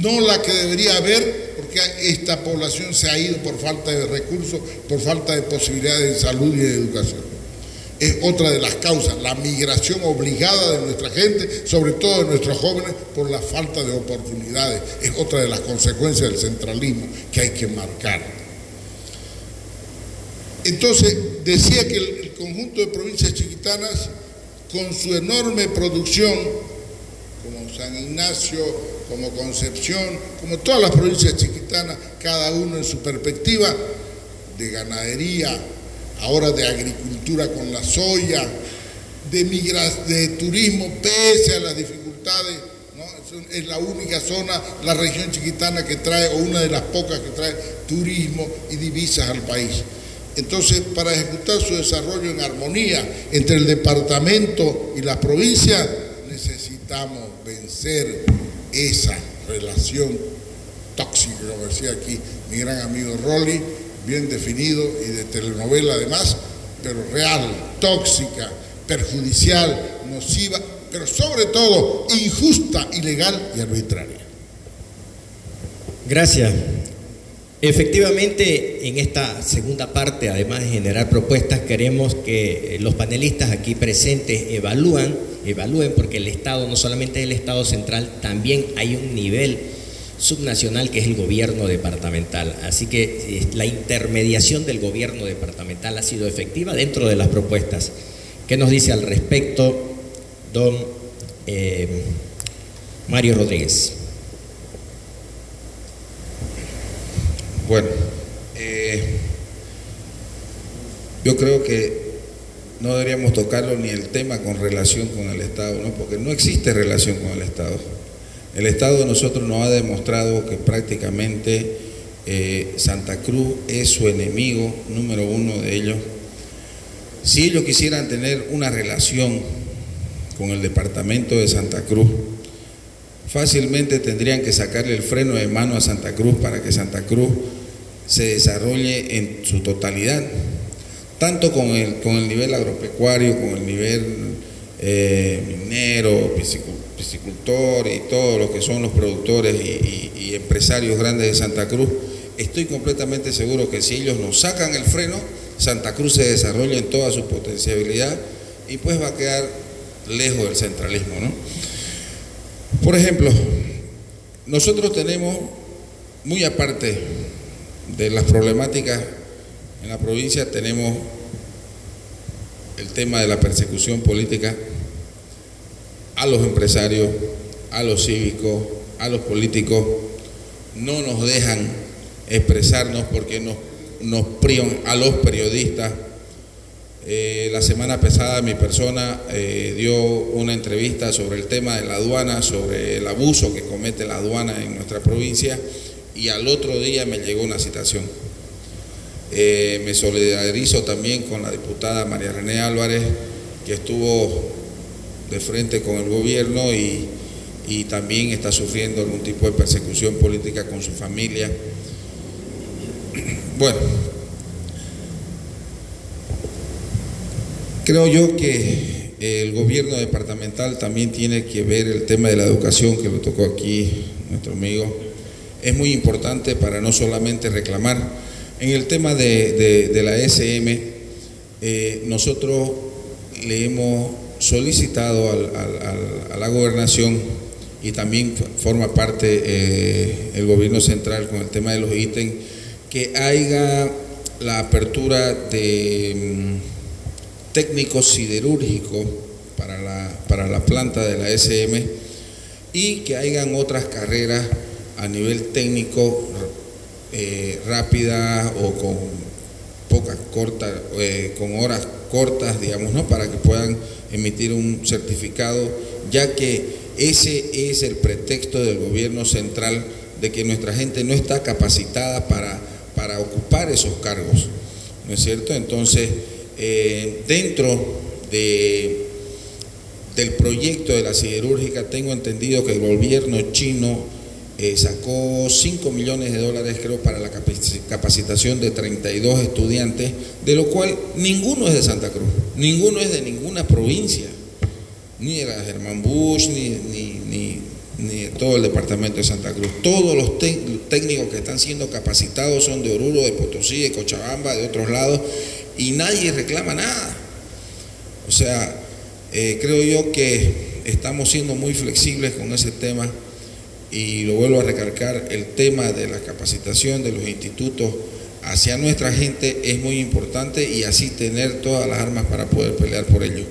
no la que debería haber, porque esta población se ha ido por falta de recursos, por falta de posibilidades de salud y de educación. Es otra de las causas, la migración obligada de nuestra gente, sobre todo de nuestros jóvenes, por la falta de oportunidades. Es otra de las consecuencias del centralismo que hay que marcar. Entonces, decía que el conjunto de provincias chiquitanas, con su enorme producción, como San Ignacio, como Concepción, como todas las provincias chiquitanas, cada uno en su perspectiva de ganadería, ahora de agricultura con la soya, de turismo, pese a las dificultades, ¿no? Es la única zona, la región chiquitana que trae, o una de las pocas que trae turismo y divisas al país. Entonces, para ejecutar su desarrollo en armonía entre el departamento y la provincia, necesitamos vencer esa relación tóxica, como decía aquí mi gran amigo Rolly, bien definido y de telenovela además, pero real, tóxica, perjudicial, nociva, pero sobre todo injusta, ilegal y arbitraria. Gracias. Efectivamente, en esta segunda parte, además de generar propuestas, queremos que los panelistas aquí presentes evalúen, porque el Estado, no solamente el Estado central, también hay un nivel subnacional que es el gobierno departamental. Así que la intermediación del gobierno departamental ha sido efectiva dentro de las propuestas. ¿Qué nos dice al respecto don Mario Rodríguez? Bueno, yo creo que no deberíamos tocarlo ni el tema con relación con el Estado, ¿no? Porque no existe relación con el Estado. El Estado de nosotros nos ha demostrado que prácticamente Santa Cruz es su enemigo número uno de ellos. Si ellos quisieran tener una relación con el departamento de Santa Cruz, fácilmente tendrían que sacarle el freno de mano a Santa Cruz para que Santa Cruz se desarrolle en su totalidad, tanto con el nivel agropecuario, con el nivel minero, piscicultor y todos los que son los productores y empresarios grandes de Santa Cruz. Estoy completamente seguro que si ellos nos sacan el freno, Santa Cruz se desarrolla en toda su potencialidad y pues va a quedar lejos del centralismo, ¿no? Por ejemplo, nosotros tenemos, muy aparte de las problemáticas en la provincia, tenemos el tema de la persecución política a los empresarios, a los cívicos, a los políticos, no nos dejan expresarnos porque nos privan a los periodistas. La semana pasada mi persona dio una entrevista sobre el tema de la aduana, sobre el abuso que comete la aduana en nuestra provincia, y al otro día me llegó una citación. Me solidarizo también con la diputada María René Álvarez, que estuvo de frente con el gobierno y también está sufriendo algún tipo de persecución política con su familia. Bueno, creo yo que el gobierno departamental también tiene que ver el tema de la educación, que lo tocó aquí nuestro amigo. Es muy importante para no solamente reclamar. En el tema de la SM, nosotros le hemos solicitado a la gobernación, y también forma parte el gobierno central con el tema de los ítems, que haya la apertura de técnicos siderúrgicos para la planta de la SM, y que hayan otras carreras a nivel técnico rápidas o con horas cortas, digamos, ¿no? Para que puedan emitir un certificado, ya que ese es el pretexto del gobierno central de que nuestra gente no está capacitada para ocupar esos cargos, ¿no es cierto? Entonces, dentro del proyecto de la siderúrgica, tengo entendido que el gobierno chino sacó $5 millones, creo, para la capacitación de 32 estudiantes, de lo cual ninguno es de Santa Cruz, ninguno es de ninguna provincia, ni de la Germán Bush, ni de todo el departamento de Santa Cruz. Todos los técnicos que están siendo capacitados son de Oruro, de Potosí, de Cochabamba, de otros lados, y nadie reclama nada. O sea, creo yo que estamos siendo muy flexibles con ese tema, y lo vuelvo a recalcar, el tema de la capacitación de los institutos hacia nuestra gente es muy importante, y así tener todas las armas para poder pelear por ello.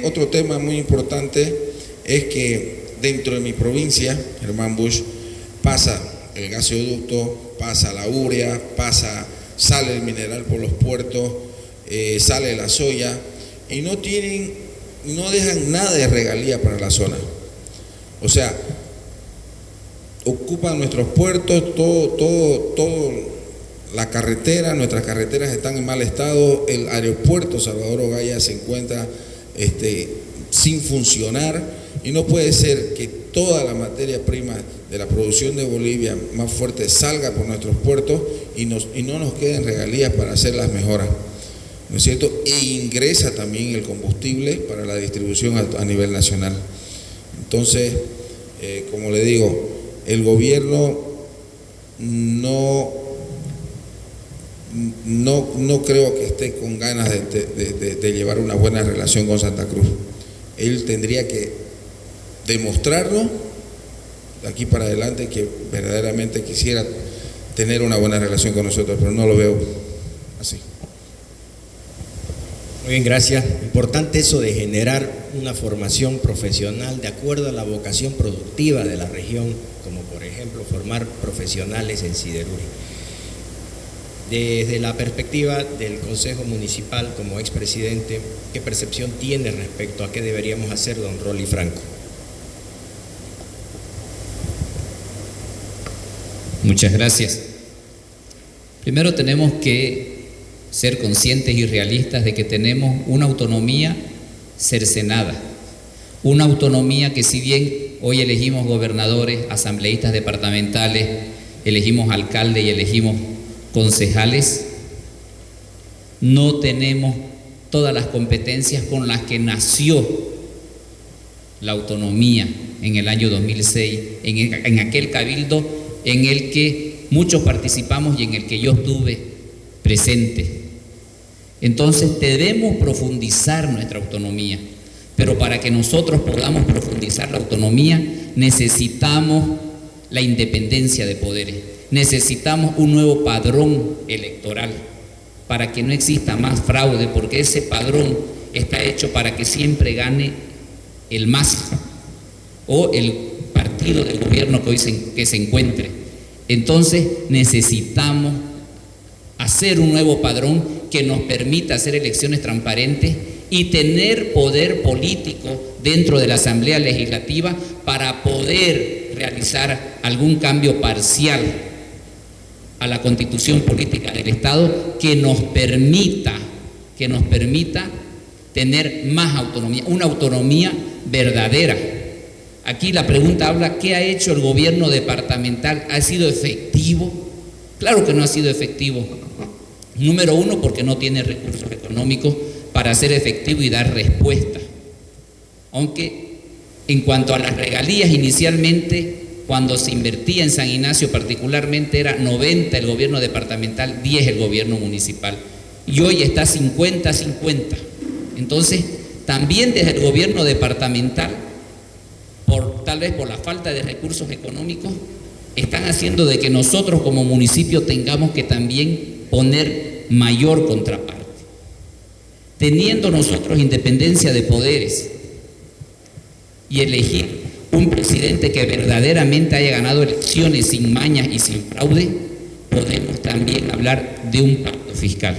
Otro tema muy importante es que dentro de mi provincia, Germán Bush, pasa el gasoducto, pasa la urea, sale el mineral por los puertos, sale la soya, y no dejan nada de regalía para la zona. O sea, ocupan nuestros puertos, todo la carretera, nuestras carreteras están en mal estado, el aeropuerto Salvador Ogaya se encuentra sin funcionar, y no puede ser que toda la materia prima de la producción de Bolivia más fuerte salga por nuestros puertos y no nos queden regalías para hacer las mejoras, ¿no es cierto? E ingresa también el combustible para la distribución a nivel nacional. Entonces, como le digo, el gobierno no creo que esté con ganas de llevar una buena relación con Santa Cruz. Él tendría que demostrarnos de aquí para adelante que verdaderamente quisiera tener una buena relación con nosotros, pero no lo veo así. Muy bien, gracias. Importante eso de generar una formación profesional de acuerdo a la vocación productiva de la región, como por ejemplo formar profesionales en siderúrgica. Desde la perspectiva del Consejo Municipal como expresidente, ¿qué percepción tiene respecto a qué deberíamos hacer, don Rolly Franco? Muchas gracias. Primero tenemos que ser conscientes y realistas de que tenemos una autonomía cercenada, una autonomía que, si bien hoy elegimos gobernadores, asambleístas departamentales, elegimos alcaldes y elegimos concejales, no tenemos todas las competencias con las que nació la autonomía en el año 2006, en aquel cabildo en el que muchos participamos y en el que yo estuve presente. Entonces debemos profundizar nuestra autonomía, pero para que nosotros podamos profundizar la autonomía necesitamos la independencia de poderes, necesitamos un nuevo padrón electoral para que no exista más fraude, porque ese padrón está hecho para que siempre gane el MAS o el partido del gobierno que hoy que se encuentre. Entonces necesitamos hacer un nuevo padrón que nos permita hacer elecciones transparentes y tener poder político dentro de la Asamblea Legislativa para poder realizar algún cambio parcial a la Constitución Política del Estado que nos permita tener más autonomía, una autonomía verdadera. Aquí la pregunta habla, ¿qué ha hecho el gobierno departamental? ¿Ha sido efectivo? Claro que no ha sido efectivo. Número uno, porque no tiene recursos económicos para ser efectivo y dar respuesta. Aunque en cuanto a las regalías, inicialmente, cuando se invertía en San Ignacio particularmente, era 90 el gobierno departamental, 10 el gobierno municipal. Y hoy está 50-50. Entonces, también desde el gobierno departamental, tal vez por la falta de recursos económicos, están haciendo de que nosotros como municipio tengamos que también poner mayor contraparte. Teniendo nosotros independencia de poderes y elegir un presidente que verdaderamente haya ganado elecciones sin mañas y sin fraude, podemos también hablar de un pacto fiscal.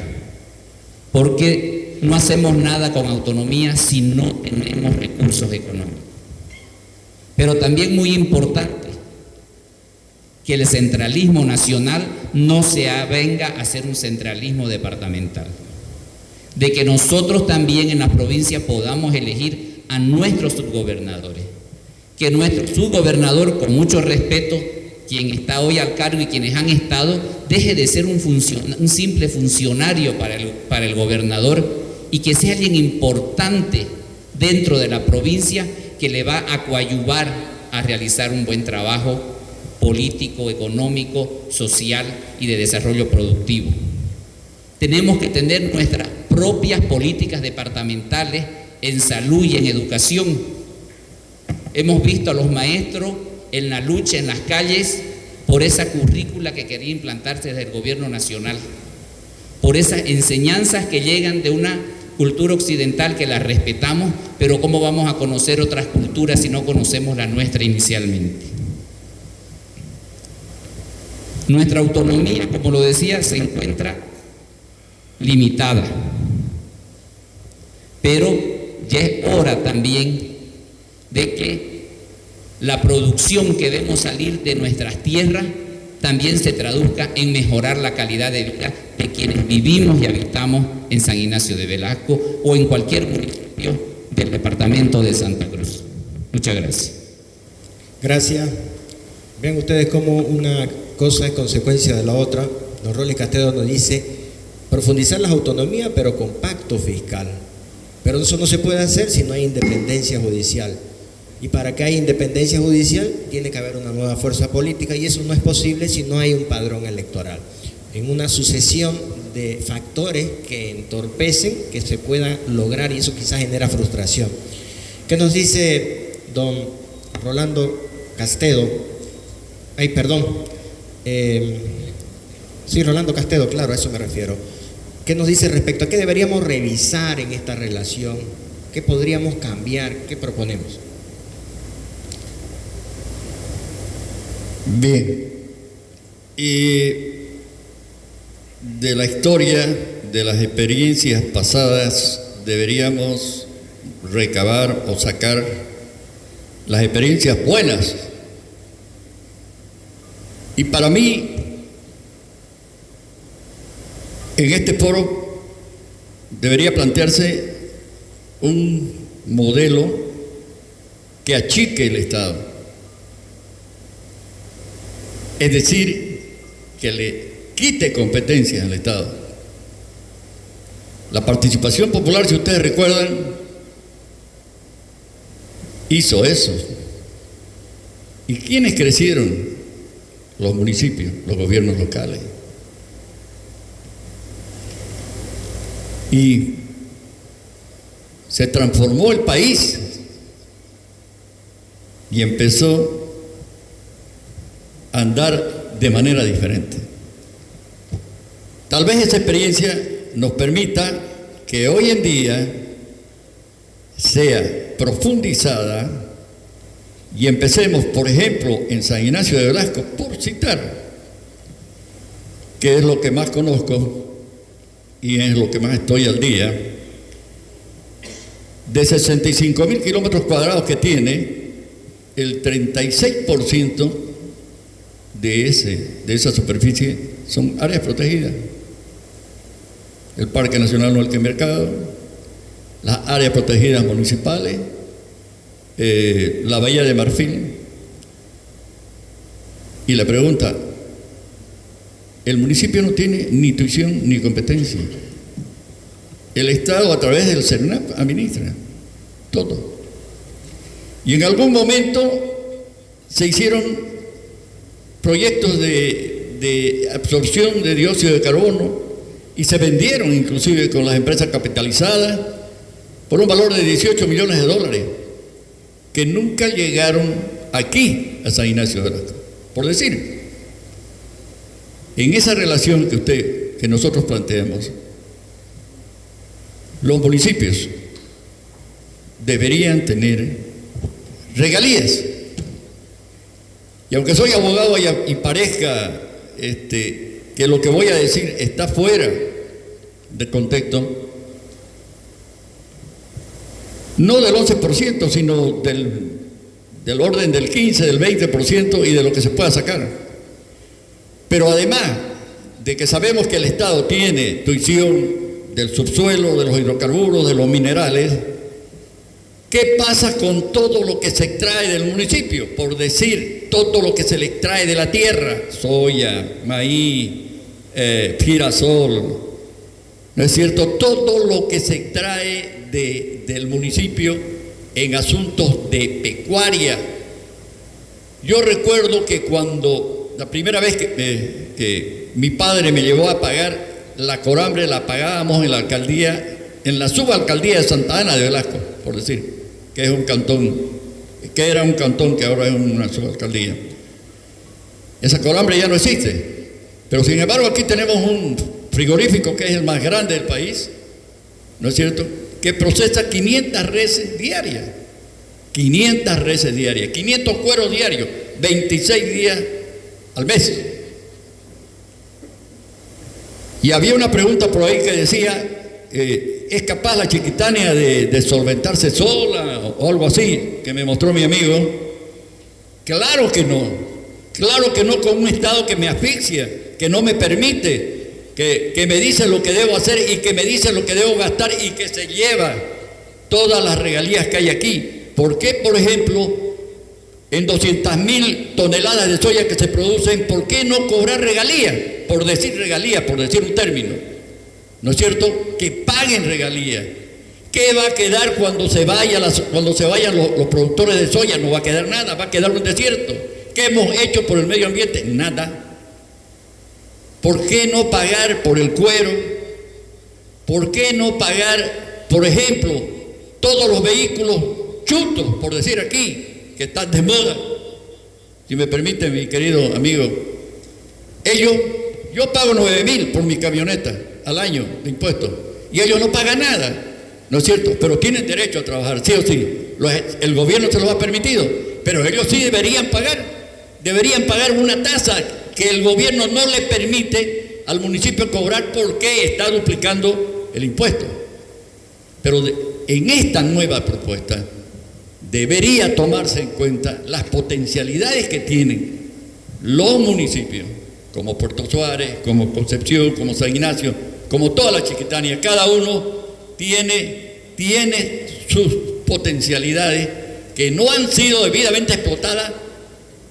Porque no hacemos nada con autonomía si no tenemos recursos económicos. Pero también muy importante, que el centralismo nacional no se avenga a ser un centralismo departamental. De que nosotros también en la provincia podamos elegir a nuestros subgobernadores. Que nuestro subgobernador, con mucho respeto, quien está hoy al cargo y quienes han estado, deje de ser un simple funcionario para el gobernador y que sea alguien importante dentro de la provincia que le va a coadyuvar a realizar un buen trabajo político, económico, social y de desarrollo productivo. Tenemos que tener nuestras propias políticas departamentales en salud y en educación. Hemos visto a los maestros en la lucha en las calles por esa currícula que quería implantarse desde el gobierno nacional, por esas enseñanzas que llegan de una cultura occidental que la respetamos, pero ¿cómo vamos a conocer otras culturas si no conocemos la nuestra inicialmente? Nuestra autonomía, como lo decía, se encuentra limitada, pero ya es hora también de que la producción que debemos salir de nuestras tierras también se traduzca en mejorar la calidad de vida de quienes vivimos y habitamos en San Ignacio de Velasco o en cualquier municipio del departamento de Santa Cruz. Muchas gracias. Gracias. Vean ustedes cómo una cosa es consecuencia de la otra. Don Rolly Castedo nos dice profundizar las autonomías, pero con pacto fiscal. Pero eso no se puede hacer si no hay independencia judicial. Y para que haya independencia judicial tiene que haber una nueva fuerza política, y eso no es posible si no hay un padrón electoral. En una sucesión de factores que entorpecen que se pueda lograr, y eso quizás genera frustración. ¿Qué nos dice don Rolando Castedo? Sí, Rolando Castedo, claro, a eso me refiero. ¿Qué nos dice respecto a qué deberíamos revisar en esta relación? ¿Qué podríamos cambiar? ¿Qué proponemos? Bien, y de la historia, de las experiencias pasadas, deberíamos recabar o sacar las experiencias buenas. Y para mí, en este foro debería plantearse un modelo que achique el Estado. Es decir, que le quite competencias al Estado. La participación popular, si ustedes recuerdan, hizo eso. ¿Y quiénes crecieron? Los municipios, los gobiernos locales. Y se transformó el país y empezó andar de manera diferente. Tal vez esa experiencia nos permita que hoy en día sea profundizada, y empecemos, por ejemplo, en San Ignacio de Velasco, por citar, que es lo que más conozco y es lo que más estoy al día. De 65.000 kilómetros cuadrados que tiene, el 36% de esa superficie son áreas protegidas. El Parque Nacional Noel Mercado, las áreas protegidas municipales, la Bahía de Marfil. Y la pregunta, el municipio no tiene ni tuición ni competencia. El Estado a través del CERNAP administra todo. Y en algún momento se hicieron proyectos de absorción de dióxido de carbono y se vendieron inclusive con las empresas capitalizadas por un valor de 18 millones de dólares que nunca llegaron aquí a San Ignacio de Velasco. Por decir, en esa relación que nosotros planteamos, los municipios deberían tener regalías. Y aunque soy abogado y parezca que lo que voy a decir está fuera de contexto, no del 11%, sino del orden del 15%, del 20% y de lo que se pueda sacar. Pero además de que sabemos que el Estado tiene tuición del subsuelo, de los hidrocarburos, de los minerales, ¿qué pasa con todo lo que se extrae del municipio? Por decir, todo lo que se le extrae de la tierra, soya, maíz, girasol, ¿no es cierto? Todo lo que se extrae del municipio en asuntos de pecuaria. Yo recuerdo que cuando la primera vez que mi padre me llevó a pagar la corambre, la pagábamos en la alcaldía, en la subalcaldía de Santa Ana de Velasco, por decir, que es un cantón, que era un cantón que ahora es una subalcaldía. Esa corambre ya no existe, pero sin embargo aquí tenemos un frigorífico que es el más grande del país, ¿no es cierto?, que procesa 500 reses diarias, 500 reses diarias, 500 cueros diarios, 26 días al mes. Y había una pregunta por ahí que decía, ¿es capaz la Chiquitania de solventarse sola o algo así? Que me mostró mi amigo. Claro que no con un Estado que me asfixia, que no me permite, que me dice lo que debo hacer y que me dice lo que debo gastar y que se lleva todas las regalías que hay aquí. ¿Por qué, por ejemplo, en 200.000 toneladas de soya que se producen, por qué no cobrar regalías? Por decir regalías, por decir un término, ¿no es cierto? Que paguen regalías. ¿Qué va a quedar cuando se vayan los productores de soya? No va a quedar nada, va a quedar un desierto. ¿Qué hemos hecho por el medio ambiente? Nada. ¿Por qué no pagar por el cuero? ¿Por qué no pagar, por ejemplo, todos los vehículos chutos, por decir aquí, que están de moda? Si me permite, mi querido amigo, yo pago 9.000 por mi camioneta al año de impuestos y ellos no pagan nada, ¿no es cierto? Pero tienen derecho a trabajar, sí o sí. El gobierno se los ha permitido, pero ellos sí deberían pagar una tasa que el gobierno no le permite al municipio cobrar porque está duplicando el impuesto. Pero en esta nueva propuesta debería tomarse en cuenta las potencialidades que tienen los municipios, como Puerto Suárez, como Concepción, como San Ignacio, como toda la Chiquitania. Cada uno tiene sus potencialidades que no han sido debidamente explotadas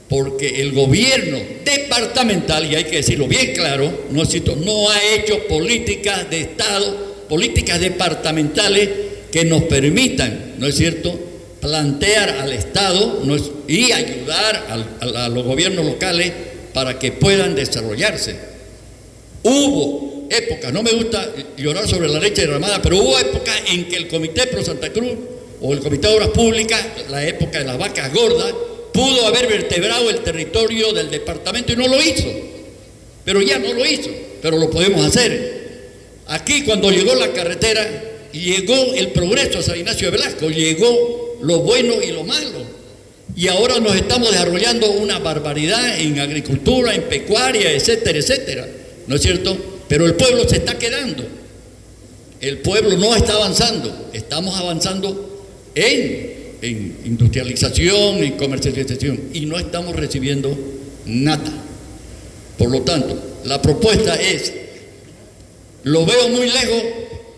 porque el gobierno departamental, y hay que decirlo bien claro, no ha hecho políticas de Estado, políticas departamentales que nos permitan, ¿no es cierto?, plantear al Estado y ayudar a los gobiernos locales para que puedan desarrollarse. Hubo épocas, no me gusta llorar sobre la leche derramada, pero hubo épocas en que el Comité Pro Santa Cruz o el Comité de Obras Públicas, la época de las vacas gordas, pudo haber vertebrado el territorio del departamento y no lo hizo. Pero ya no lo hizo, pero lo podemos hacer. Aquí cuando llegó la carretera, llegó el progreso a San Ignacio de Velasco, llegó lo bueno y lo malo. Y ahora nos estamos desarrollando una barbaridad en agricultura, en pecuaria, etcétera, etcétera, ¿no es cierto? Pero el pueblo se está quedando. El pueblo no está avanzando. Estamos avanzando en industrialización, en comercialización, y no estamos recibiendo nada. Por lo tanto, la propuesta es, lo veo muy lejos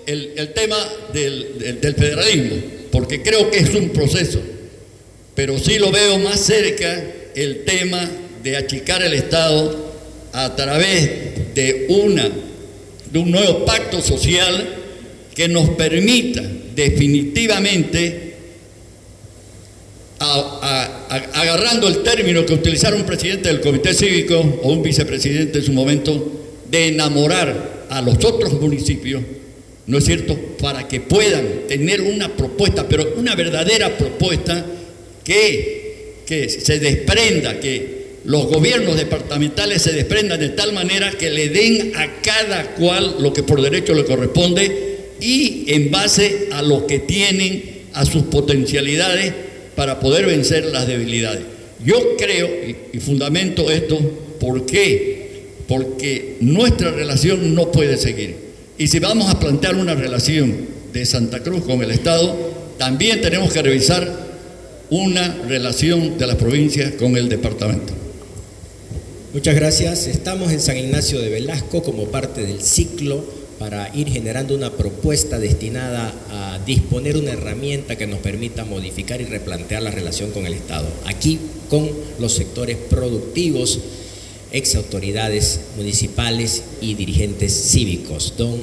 el tema del federalismo, porque creo que es un proceso, pero sí lo veo más cerca el tema de achicar el Estado a través de un nuevo pacto social que nos permita definitivamente, agarrando el término que utilizaron un presidente del comité cívico o un vicepresidente en su momento, de enamorar a los otros municipios, ¿no es cierto?, para que puedan tener una propuesta, pero una verdadera propuesta que se desprenda, que los gobiernos departamentales se desprendan de tal manera que le den a cada cual lo que por derecho le corresponde y en base a lo que tienen, a sus potencialidades, para poder vencer las debilidades. Yo creo y fundamento esto, ¿por qué? Porque nuestra relación no puede seguir. Y si vamos a plantear una relación de Santa Cruz con el Estado, también tenemos que revisar una relación de las provincias con el departamento. Muchas gracias. Estamos en San Ignacio de Velasco como parte del ciclo para ir generando una propuesta destinada a disponer una herramienta que nos permita modificar y replantear la relación con el Estado. Aquí con los sectores productivos, ex autoridades municipales y dirigentes cívicos. Don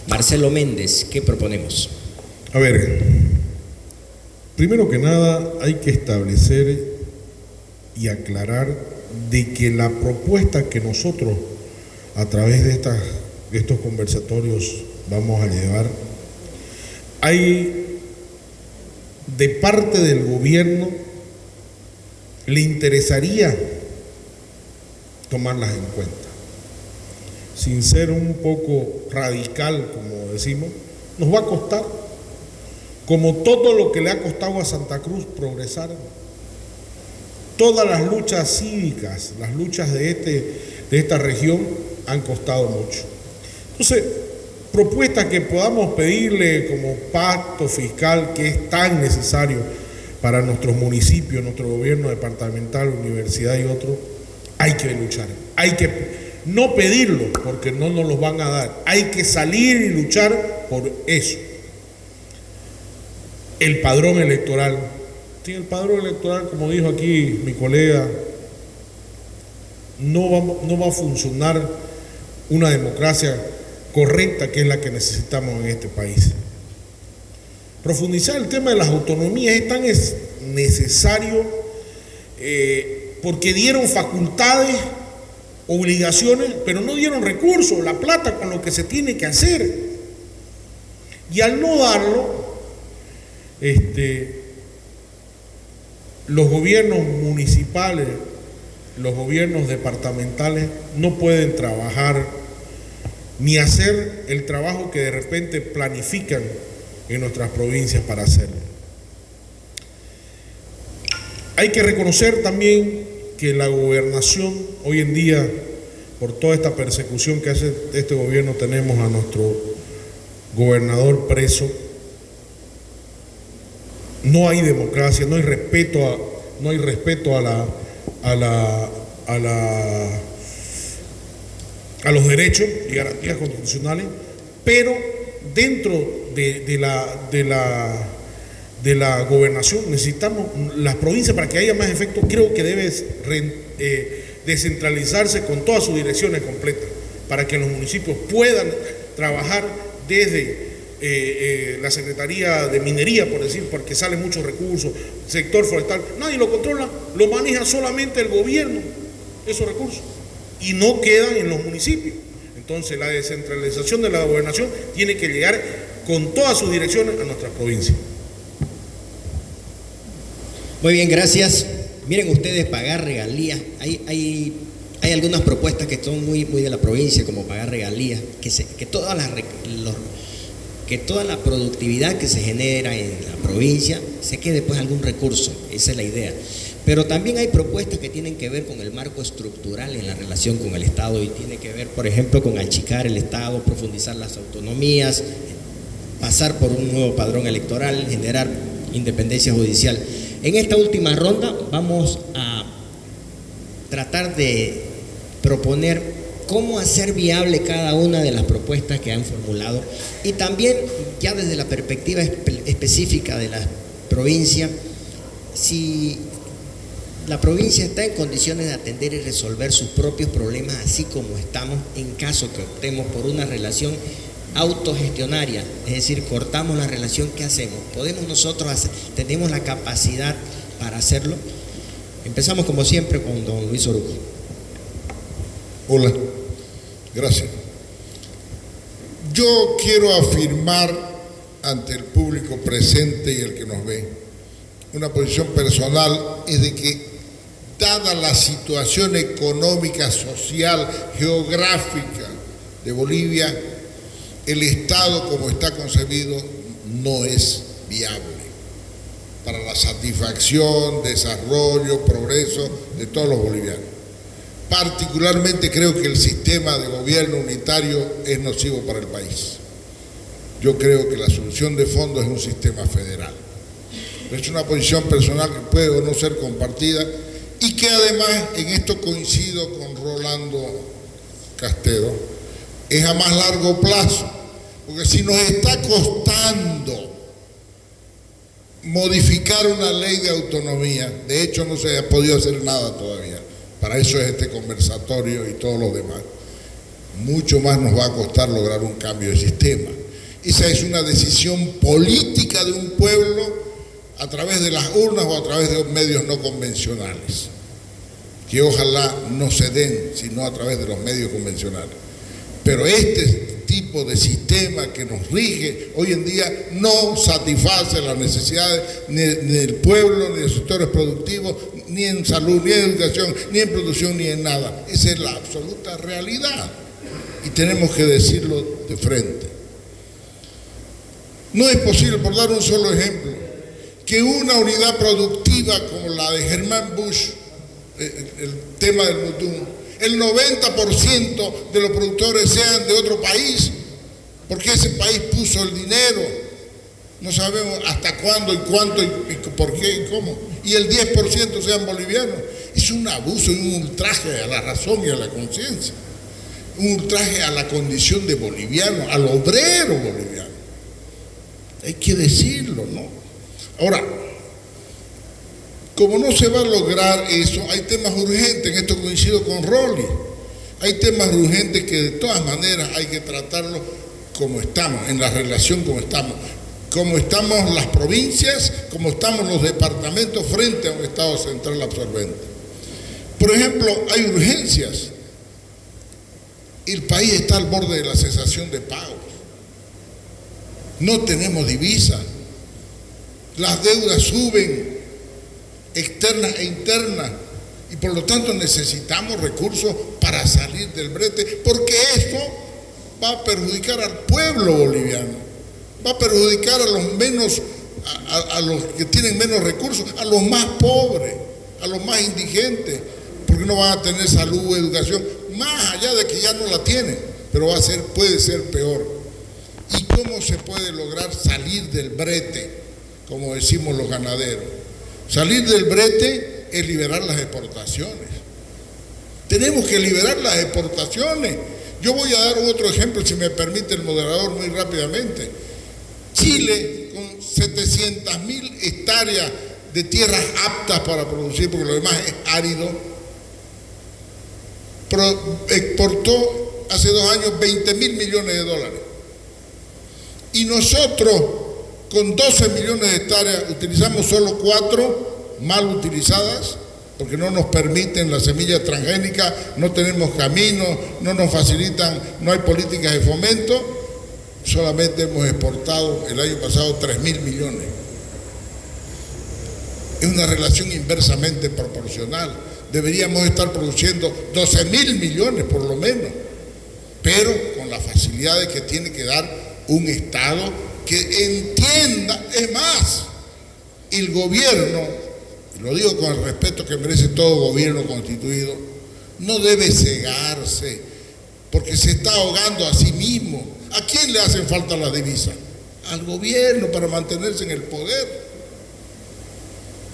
Marcelo Méndez, ¿qué proponemos? A ver, primero que nada hay que establecer y aclarar de que la propuesta que nosotros a través de estos conversatorios vamos a llevar, hay de parte del gobierno le interesaría tomarlas en cuenta, sin ser un poco radical, como decimos, nos va a costar, como todo lo que le ha costado a Santa Cruz progresar. Todas las luchas cívicas, las luchas de esta región han costado mucho. Entonces, propuestas que podamos pedirle como pacto fiscal, que es tan necesario para nuestros municipios, nuestro gobierno departamental, universidad y otros, hay que luchar. Hay que no pedirlo porque no nos los van a dar. Hay que salir y luchar por eso. El padrón electoral. Sí, el padrón electoral, como dijo aquí mi colega, no va a funcionar una democracia correcta, que es la que necesitamos en este país. Profundizar el tema de las autonomías es tan necesario porque dieron facultades, obligaciones, pero no dieron recursos, la plata con lo que se tiene que hacer. Y al no darlo, los gobiernos municipales, los gobiernos departamentales no pueden trabajar ni hacer el trabajo que de repente planifican en nuestras provincias para hacerlo. Hay que reconocer también que la gobernación hoy en día, por toda esta persecución que hace este gobierno, tenemos a nuestro gobernador preso. No hay democracia, no hay respeto a los derechos y garantías constitucionales, pero dentro de la gobernación necesitamos las provincias para que haya más efecto. Creo que debe descentralizarse con todas sus direcciones completas para que los municipios puedan trabajar desde la Secretaría de Minería, por decir, porque salen muchos recursos, sector forestal, nadie lo controla, lo maneja solamente el gobierno, esos recursos, y no quedan en los municipios. Entonces la descentralización de la gobernación tiene que llegar con todas sus direcciones a nuestras provincias. Muy bien, gracias. Miren ustedes, pagar regalías, hay algunas propuestas que son muy de la provincia, como pagar regalías, que que toda la productividad que se genera en la provincia se quede pues algún recurso, esa es la idea. Pero también hay propuestas que tienen que ver con el marco estructural en la relación con el Estado y tiene que ver, por ejemplo, con achicar el Estado, profundizar las autonomías, pasar por un nuevo padrón electoral, generar independencia judicial. En esta última ronda vamos a tratar de proponer cómo hacer viable cada una de las propuestas que han formulado y también ya desde la perspectiva específica de la provincia, si la provincia está en condiciones de atender y resolver sus propios problemas así como estamos en caso que optemos por una relación autogestionaria, es decir, cortamos la relación, ¿qué hacemos? ¿Podemos nosotros hacer? ¿Tenemos la capacidad para hacerlo? Empezamos como siempre con don Luis Orujo. Hola, gracias. Yo quiero afirmar ante el público presente y el que nos ve, una posición personal es de que, dada la situación económica, social, geográfica de Bolivia, el Estado como está concebido no es viable para la satisfacción, desarrollo, progreso de todos los bolivianos. Particularmente creo que el sistema de gobierno unitario es nocivo para el país. Yo creo que la solución de fondo es un sistema federal. Es una posición personal que puede o no ser compartida y que además, en esto coincido con Rolando Castedo, es a más largo plazo, porque si nos está costando modificar una ley de autonomía, de hecho no se ha podido hacer nada todavía, para eso es este conversatorio y todo lo demás, mucho más nos va a costar lograr un cambio de sistema. Esa es una decisión política de un pueblo a través de las urnas o a través de medios no convencionales, que ojalá no se den, sino a través de los medios convencionales. Pero este tipo de sistema que nos rige hoy en día no satisface las necesidades ni del pueblo, ni de sectores productivos, ni en salud, ni en educación, ni en producción, ni en nada. Esa es la absoluta realidad y tenemos que decirlo de frente. No es posible, por dar un solo ejemplo, que una unidad productiva como la de Germán Bush, el tema del Mutún, el 90% de los productores sean de otro país, porque ese país puso el dinero, no sabemos hasta cuándo y cuánto y por qué y cómo, y el 10% sean bolivianos. Es un abuso y un ultraje a la razón y a la conciencia, un ultraje a la condición de boliviano, al obrero boliviano. Hay que decirlo, ¿no? Ahora, como no se va a lograr eso, hay temas urgentes, en esto coincido con Rolly, hay temas urgentes que de todas maneras hay que tratarlos como estamos, en la relación como estamos las provincias, como estamos los departamentos frente a un Estado central absorbente. Por ejemplo, hay urgencias, el país está al borde de la cesación de pagos, no tenemos divisa, las deudas suben, externas e internas, y por lo tanto necesitamos recursos para salir del brete, porque eso va a perjudicar al pueblo boliviano, va a perjudicar a los que tienen menos recursos, a los más pobres, a los más indigentes, porque no van a tener salud, educación, más allá de que ya no la tienen, pero puede ser peor. ¿Y cómo se puede lograr salir del brete, como decimos los ganaderos? Salir del brete es liberar las exportaciones. Tenemos que liberar las exportaciones. Yo voy a dar otro ejemplo, si me permite el moderador, muy rápidamente. Chile, con 700.000 hectáreas de tierras aptas para producir, porque lo demás es árido, exportó hace 2 años 20.000 millones de dólares. Y nosotros, con 12 millones de hectáreas, utilizamos solo 4 mal utilizadas, porque no nos permiten la semilla transgénica, no tenemos caminos, no nos facilitan, no hay políticas de fomento. Solamente hemos exportado el año pasado 3.000 millones. Es una relación inversamente proporcional. Deberíamos estar produciendo 12.000 millones por lo menos, pero con las facilidades que tiene que dar un Estado que entienda, es más, el gobierno, y lo digo con el respeto que merece todo gobierno constituido, no debe cegarse, porque se está ahogando a sí mismo. ¿A quién le hacen falta las divisas? Al gobierno para mantenerse en el poder.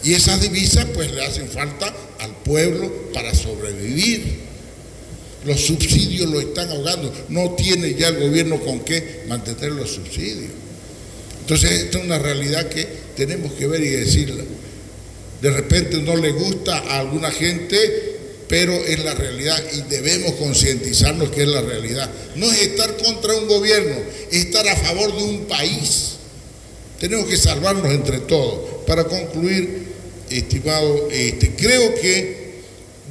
Y esas divisas pues le hacen falta al pueblo para sobrevivir. Los subsidios lo están ahogando. No tiene ya el gobierno con qué mantener los subsidios. Entonces esta es una realidad que tenemos que ver y decirla. De repente no le gusta a alguna gente, pero es la realidad y debemos concientizarnos que es la realidad. No es estar contra un gobierno, es estar a favor de un país. Tenemos que salvarnos entre todos. Para concluir, estimado, creo que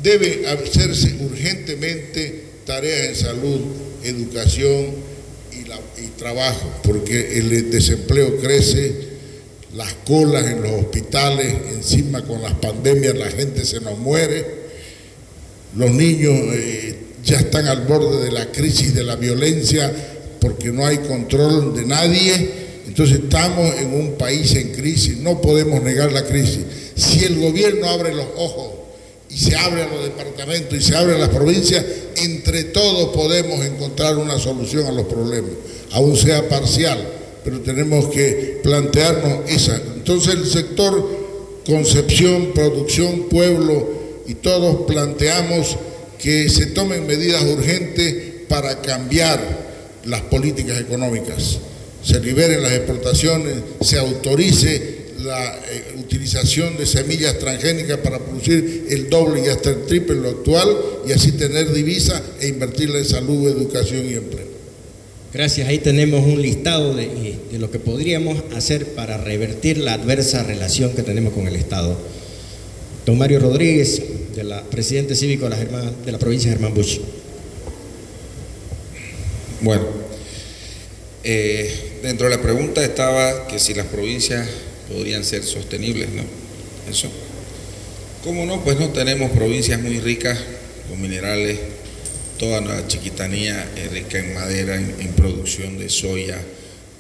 debe hacerse urgentemente tareas en salud, educación y trabajo, porque el desempleo crece, las colas en los hospitales, encima con las pandemias la gente se nos muere. Los niños ya están al borde de la crisis de la violencia porque no hay control de nadie. Entonces estamos en un país en crisis, no podemos negar la crisis. Si el gobierno abre los ojos y se abre a los departamentos y se abre a las provincias, entre todos podemos encontrar una solución a los problemas, aún sea parcial, pero tenemos que plantearnos esa. Entonces el sector concepción, producción, pueblo, y todos planteamos que se tomen medidas urgentes para cambiar las políticas económicas, se liberen las exportaciones, se autorice la utilización de semillas transgénicas para producir el doble y hasta el triple lo actual y así tener divisas e invertirla en salud, educación y empleo. Gracias, ahí tenemos un listado de lo que podríamos hacer para revertir la adversa relación que tenemos con el Estado. Don Mario Rodríguez, presidente cívico de la provincia de Germán Bush. Bueno, dentro de la pregunta estaba que si las provincias podrían ser sostenibles, ¿no? Eso. ¿Cómo no? Pues no tenemos provincias muy ricas con minerales, toda la Chiquitanía es rica en madera, en producción de soya,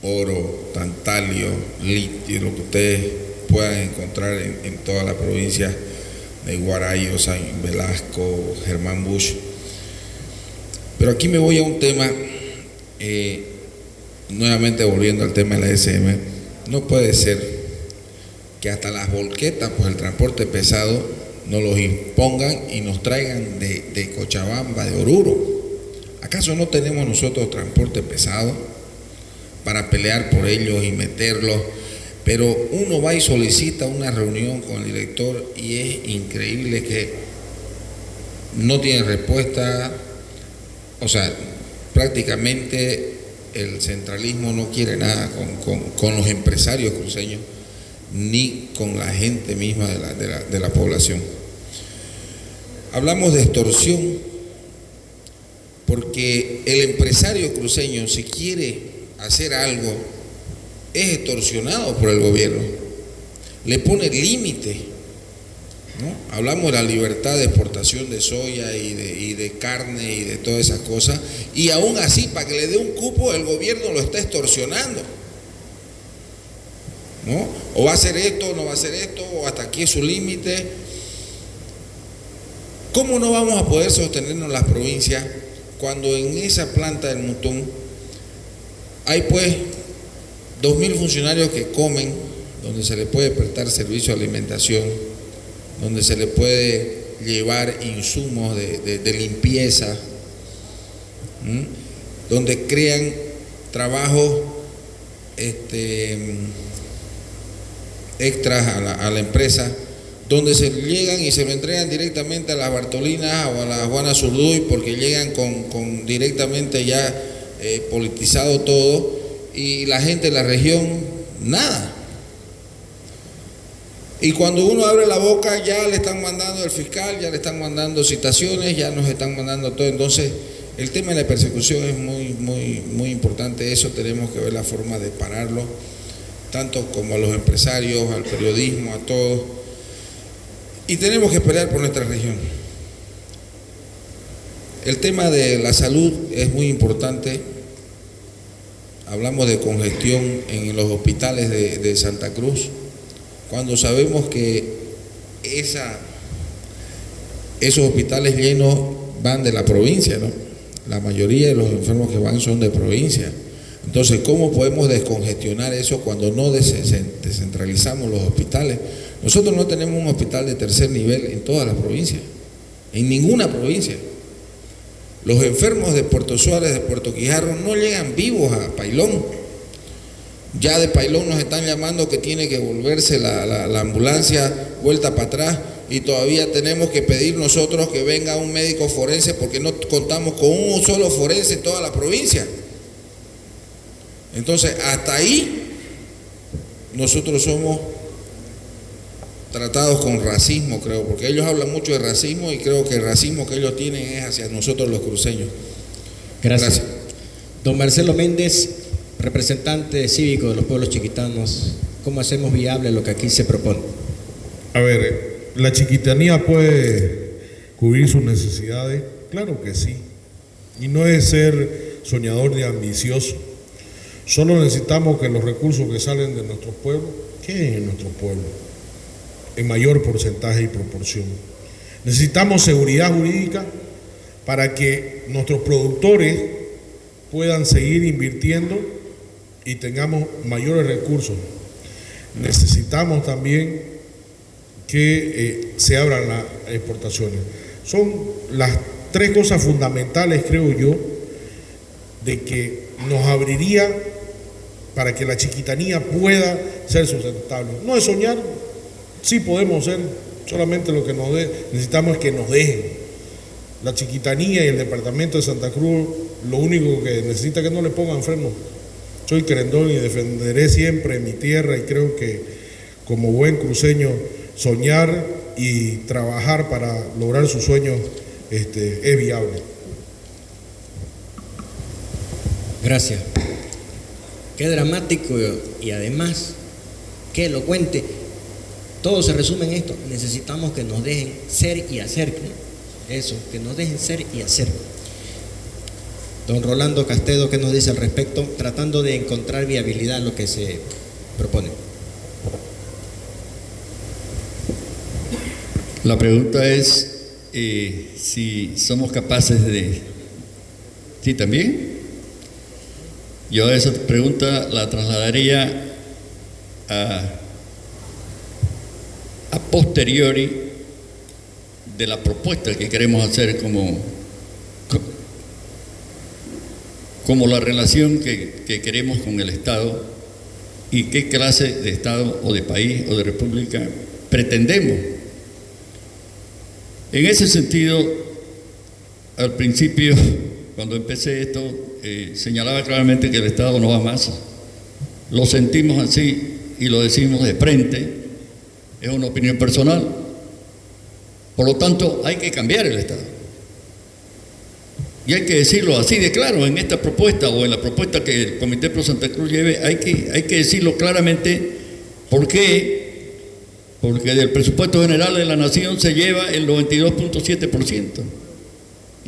oro, tantalio, litio, lo que ustedes puedan encontrar en toda la provincia de Guarayo, San Velasco, Germán Bush. Pero aquí me voy a un tema, nuevamente volviendo al tema de la SM, no puede ser que hasta las volquetas, pues el transporte pesado, nos los impongan y nos traigan de Cochabamba, de Oruro. ¿Acaso no tenemos nosotros transporte pesado para pelear por ellos y meterlos? Pero uno va y solicita una reunión con el director y es increíble que no tiene respuesta. O sea, prácticamente el centralismo no quiere nada con los empresarios cruceños ni con la gente misma de la población. Hablamos de extorsión porque el empresario cruceño, si quiere hacer algo, es extorsionado por el gobierno, le pone límite, ¿no? Hablamos de la libertad de exportación de soya y de carne y de todas esas cosas, y aún así, para que le dé un cupo, el gobierno lo está extorsionando, ¿no? O va a hacer esto, o no va a hacer esto, o hasta aquí es su límite. ¿Cómo no vamos a poder sostenernos las provincias cuando en esa planta del Mutún hay pues 2.000 funcionarios que comen, donde se le puede prestar servicio de alimentación, donde se le puede llevar insumos de limpieza, donde crean trabajos extras a la empresa, donde se llegan y se lo entregan directamente a las Bartolinas o a la Juana Zurduy, porque llegan con directamente ya politizado todo, y la gente de la región, nada. Y cuando uno abre la boca, ya le están mandando el fiscal, ya le están mandando citaciones, ya nos están mandando todo. Entonces, el tema de la persecución es muy importante. Eso tenemos que ver la forma de pararlo, tanto como a los empresarios, al periodismo, a todos. Y tenemos que pelear por nuestra región. El tema de la salud es muy importante. hablamos de congestión en los hospitales de Santa Cruz, cuando sabemos que esos hospitales llenos van de la provincia, ¿no? La mayoría de los enfermos que van son de provincia. Entonces, ¿cómo podemos descongestionar eso cuando no descentralizamos los hospitales? Nosotros no tenemos un hospital de tercer nivel en todas las provincias, en ninguna provincia. Los enfermos de Puerto Suárez, de Puerto Quijarro, no llegan vivos a Pailón. Ya de Pailón nos están llamando que tiene que volverse la ambulancia vuelta para atrás, y todavía tenemos que pedir nosotros que venga un médico forense porque no contamos con un solo forense en toda la provincia. Entonces, hasta ahí nosotros somos tratados con racismo, creo, porque ellos hablan mucho de racismo y creo que el racismo que ellos tienen es hacia nosotros los cruceños. Gracias. Don Marcelo Méndez, representante cívico de los pueblos chiquitanos, ¿cómo hacemos viable lo que aquí se propone? A ver, ¿la chiquitanía puede cubrir sus necesidades? Claro que sí. Y no es ser soñador ni ambicioso. Solo necesitamos que los recursos que salen de nuestros pueblos queden en nuestro pueblo, en mayor porcentaje y proporción. Necesitamos seguridad jurídica para que nuestros productores puedan seguir invirtiendo y tengamos mayores recursos. Necesitamos también que se abran las exportaciones. Son las tres cosas fundamentales, creo yo, de que nos abriría para que la chiquitanía pueda ser sustentable. No es soñar, sí podemos ser, solamente lo que necesitamos es que nos dejen. La chiquitanía y el departamento de Santa Cruz, lo único que necesita es que no le pongan freno. Soy querendón y defenderé siempre mi tierra, y creo que como buen cruceño soñar y trabajar para lograr sus sueños es viable. Gracias. Qué dramático y además qué elocuente. Todo se resume en esto. Necesitamos que nos dejen ser y hacer. Eso, que nos dejen ser y hacer. Don Rolando Castedo, ¿qué nos dice al respecto? Tratando de encontrar viabilidad en lo que se propone. La pregunta es si somos capaces de... ¿Sí también? Yo esa pregunta la trasladaría a posteriori de la propuesta que queremos hacer como la relación que queremos con el Estado y qué clase de Estado o de país o de república pretendemos. En ese sentido, al principio, cuando empecé esto, señalaba claramente que el Estado no va más. Lo sentimos así y lo decimos de frente, es una opinión personal. Por lo tanto, hay que cambiar el Estado. Y hay que decirlo así de claro en esta propuesta o en la propuesta que el Comité Pro Santa Cruz lleve, hay que decirlo claramente. ¿Por qué? Porque del presupuesto general de la Nación se lleva el 92.7%.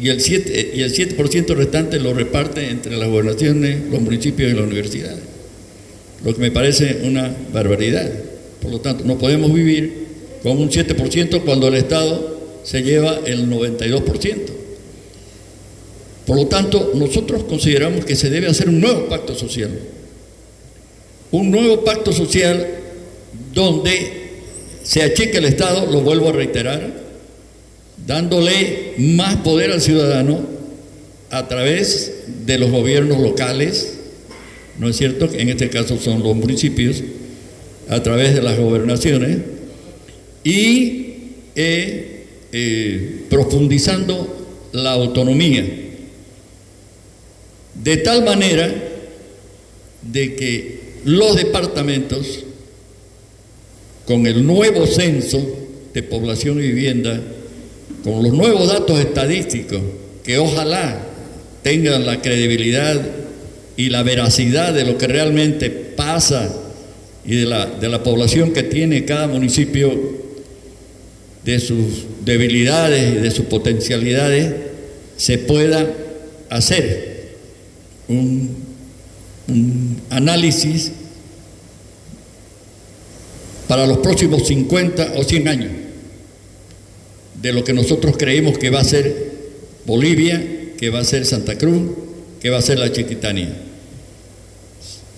Y el 7% restante lo reparte entre las gobernaciones, los municipios y las universidades. Lo que me parece una barbaridad. Por lo tanto, no podemos vivir con un 7% cuando el Estado se lleva el 92%. Por lo tanto, nosotros consideramos que se debe hacer un nuevo pacto social. Un nuevo pacto social donde se achique el Estado, lo vuelvo a reiterar, dándole más poder al ciudadano a través de los gobiernos locales, ¿no es cierto? En este caso son los municipios, a través de las gobernaciones, y profundizando la autonomía, de tal manera de que los departamentos, con el nuevo censo de población y vivienda, con los nuevos datos estadísticos, que ojalá tengan la credibilidad y la veracidad de lo que realmente pasa y de la población que tiene cada municipio, de sus debilidades y de sus potencialidades, se pueda hacer un análisis para los próximos 50 o 100 años de lo que nosotros creemos que va a ser Bolivia, que va a ser Santa Cruz, que va a ser la Chiquitania.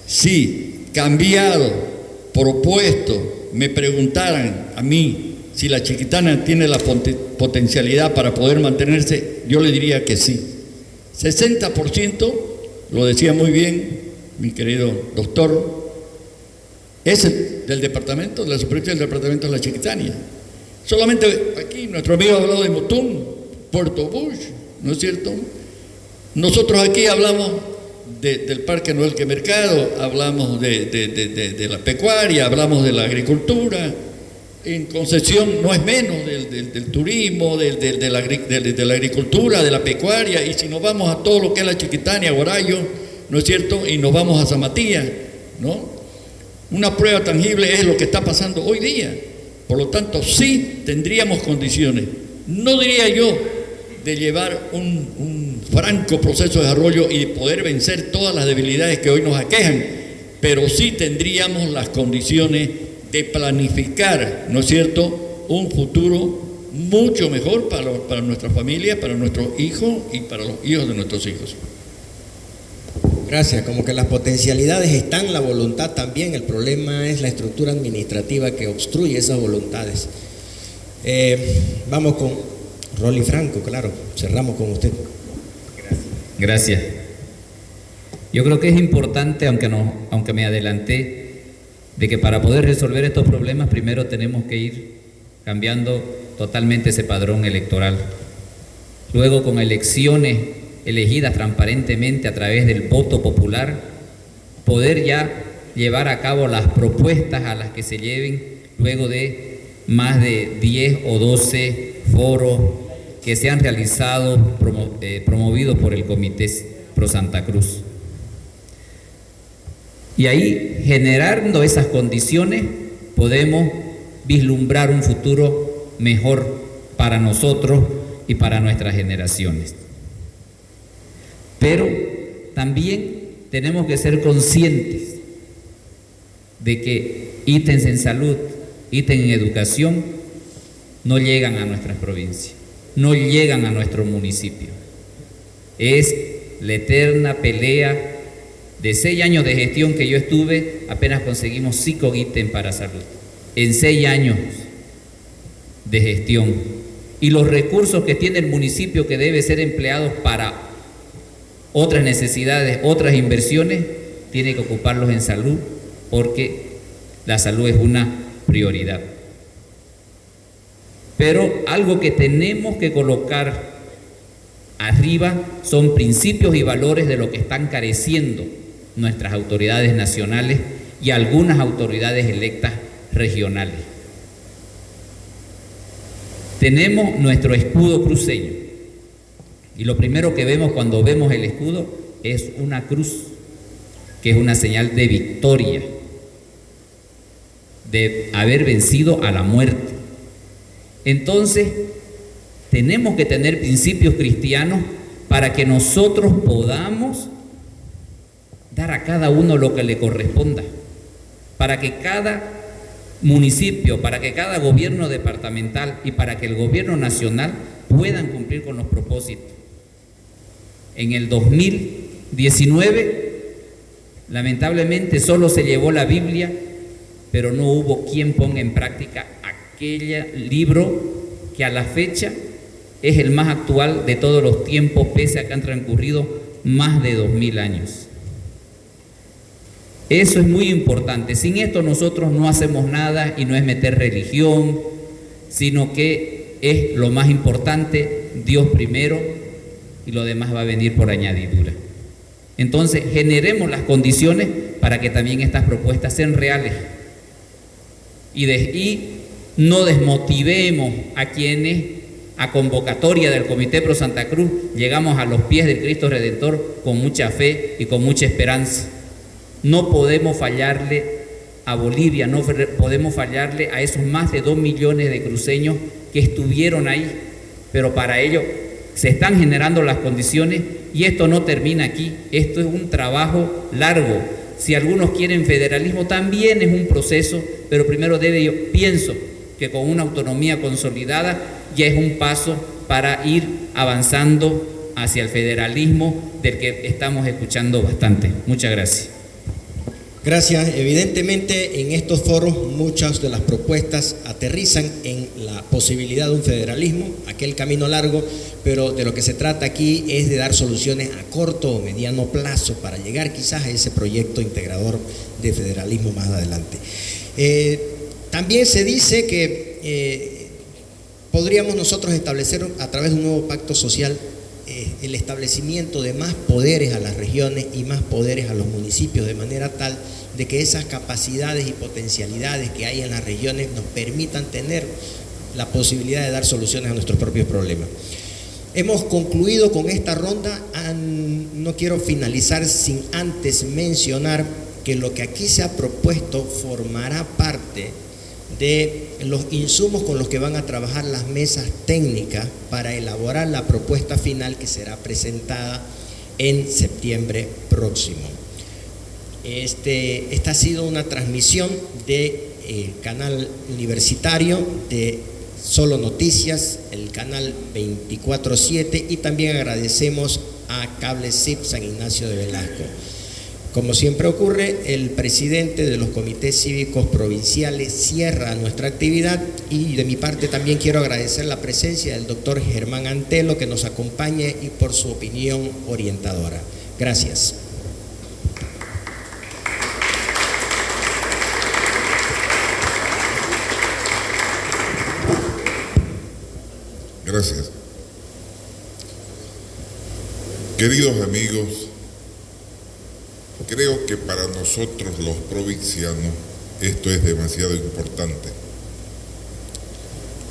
Si cambiado, propuesto, me preguntaran a mí si la Chiquitania tiene la potencialidad para poder mantenerse, yo le diría que sí. 60%, lo decía muy bien mi querido doctor, es del departamento, de la superficie del departamento de la Chiquitania. Solamente aquí nuestro amigo ha hablado de Motún, Puerto Bush, ¿no es cierto? Nosotros aquí hablamos del Parque Noel Mercado, hablamos de la pecuaria, hablamos de la agricultura. En Concepción no es menos del turismo, de la agricultura, de la pecuaria, y si nos vamos a todo lo que es la Chiquitania, Guarayo, ¿no es cierto? Y nos vamos a San Matías, ¿no? Una prueba tangible es lo que está pasando hoy día. Por lo tanto, sí tendríamos condiciones, no diría yo de llevar un franco proceso de desarrollo y de poder vencer todas las debilidades que hoy nos aquejan, pero sí tendríamos las condiciones de planificar, ¿no es cierto?, un futuro mucho mejor para nuestra familia, para nuestros hijos y para los hijos de nuestros hijos. Gracias, como que las potencialidades están, la voluntad también, el problema es la estructura administrativa que obstruye esas voluntades. Vamos con Rolly Franco, claro, cerramos con usted. Gracias. Yo creo que es importante, aunque me adelanté, de que para poder resolver estos problemas primero tenemos que ir cambiando totalmente ese padrón electoral. Luego, con elecciones elegidas transparentemente a través del voto popular, poder ya llevar a cabo las propuestas a las que se lleven luego de más de 10 o 12 foros que se han realizado promovidos por el Comité Pro Santa Cruz. Y ahí, generando esas condiciones, podemos vislumbrar un futuro mejor para nosotros y para nuestras generaciones. Pero también tenemos que ser conscientes de que ítems en salud, ítems en educación, no llegan a nuestras provincias, no llegan a nuestro municipio. Es la eterna pelea. De 6 años de gestión que yo estuve, apenas conseguimos 5 ítems para salud. En 6 años de gestión. Y los recursos que tiene el municipio que debe ser empleados para otras necesidades, otras inversiones, tiene que ocuparlos en salud, porque la salud es una prioridad. Pero algo que tenemos que colocar arriba son principios y valores de lo que están careciendo nuestras autoridades nacionales y algunas autoridades electas regionales. Tenemos nuestro escudo cruceño, y lo primero que vemos cuando vemos el escudo es una cruz, que es una señal de victoria, de haber vencido a la muerte. Entonces, tenemos que tener principios cristianos para que nosotros podamos dar a cada uno lo que le corresponda, para que cada municipio, para que cada gobierno departamental y para que el gobierno nacional puedan cumplir con los propósitos. En el 2019, lamentablemente, solo se llevó la Biblia, pero no hubo quien ponga en práctica aquel libro que a la fecha es el más actual de todos los tiempos, pese a que han transcurrido más de 2000 años. Eso es muy importante. Sin esto nosotros no hacemos nada, y no es meter religión, sino que es lo más importante, Dios primero, y lo demás va a venir por añadidura. Entonces, generemos las condiciones para que también estas propuestas sean reales y no desmotivemos a quienes, a convocatoria del Comité Pro Santa Cruz, llegamos a los pies del Cristo Redentor con mucha fe y con mucha esperanza. No podemos fallarle a Bolivia, no podemos fallarle a esos más de 2 millones de cruceños que estuvieron ahí, pero para ello se están generando las condiciones y esto no termina aquí, esto es un trabajo largo. Si algunos quieren federalismo, también es un proceso, pero primero yo pienso que con una autonomía consolidada ya es un paso para ir avanzando hacia el federalismo del que estamos escuchando bastante. Muchas gracias. Gracias. Evidentemente, en estos foros muchas de las propuestas aterrizan en la posibilidad de un federalismo, aquel camino largo, pero de lo que se trata aquí es de dar soluciones a corto o mediano plazo para llegar quizás a ese proyecto integrador de federalismo más adelante. También se dice que podríamos nosotros establecer a través de un nuevo pacto social el establecimiento de más poderes a las regiones y más poderes a los municipios, de manera tal de que esas capacidades y potencialidades que hay en las regiones nos permitan tener la posibilidad de dar soluciones a nuestros propios problemas. Hemos concluido con esta ronda. No quiero finalizar sin antes mencionar que lo que aquí se ha propuesto formará parte de los insumos con los que van a trabajar las mesas técnicas para elaborar la propuesta final que será presentada en septiembre próximo. Esta ha sido una transmisión del canal universitario de Solo Noticias, el canal 24/7, y también agradecemos a Cable SIP San Ignacio de Velasco. Como siempre ocurre, el presidente de los comités cívicos provinciales cierra nuestra actividad, y de mi parte también quiero agradecer la presencia del doctor Germán Antelo, que nos acompañe, y por su opinión orientadora. Gracias. Gracias. Queridos amigos, creo que para nosotros los provincianos esto es demasiado importante.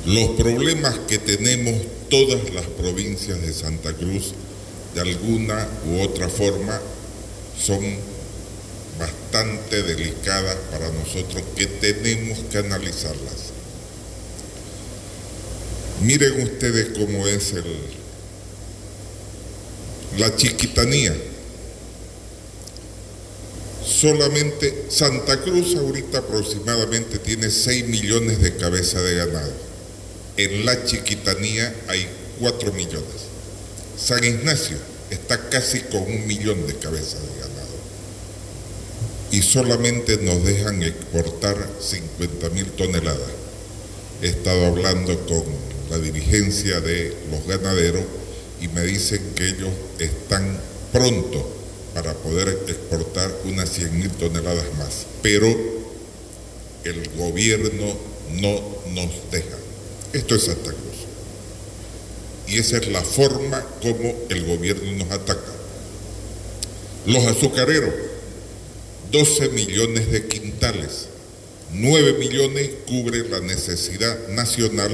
Los problemas que tenemos todas las provincias de Santa Cruz, de alguna u otra forma, son bastante delicadas para nosotros, que tenemos que analizarlas. Miren ustedes cómo es la chiquitanía. Solamente Santa Cruz ahorita aproximadamente tiene 6 millones de cabezas de ganado. En la chiquitanía hay 4 millones. San Ignacio está casi con 1 millón de cabezas de ganado. Y solamente nos dejan exportar 50.000 toneladas. He estado hablando con la dirigencia de los ganaderos y me dicen que ellos están pronto para poder exportar unas 100.000 toneladas más, pero el gobierno no nos deja. Esto es Santa Cruz, y esa es la forma como el gobierno nos ataca. Los azucareros, 12 millones de quintales, 9 millones cubre la necesidad nacional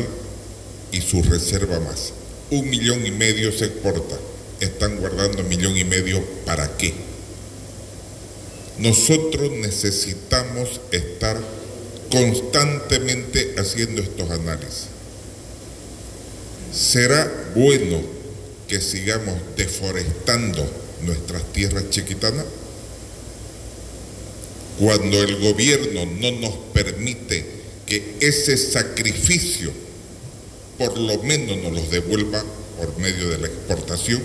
y su reserva más. 1,5 millones se exporta. Están guardando 1,5 millones, ¿para qué? Nosotros necesitamos estar constantemente haciendo estos análisis. ¿Será bueno que sigamos deforestando nuestras tierras chiquitanas? Cuando el gobierno no nos permite que ese sacrificio por lo menos nos los devuelva por medio de la exportación.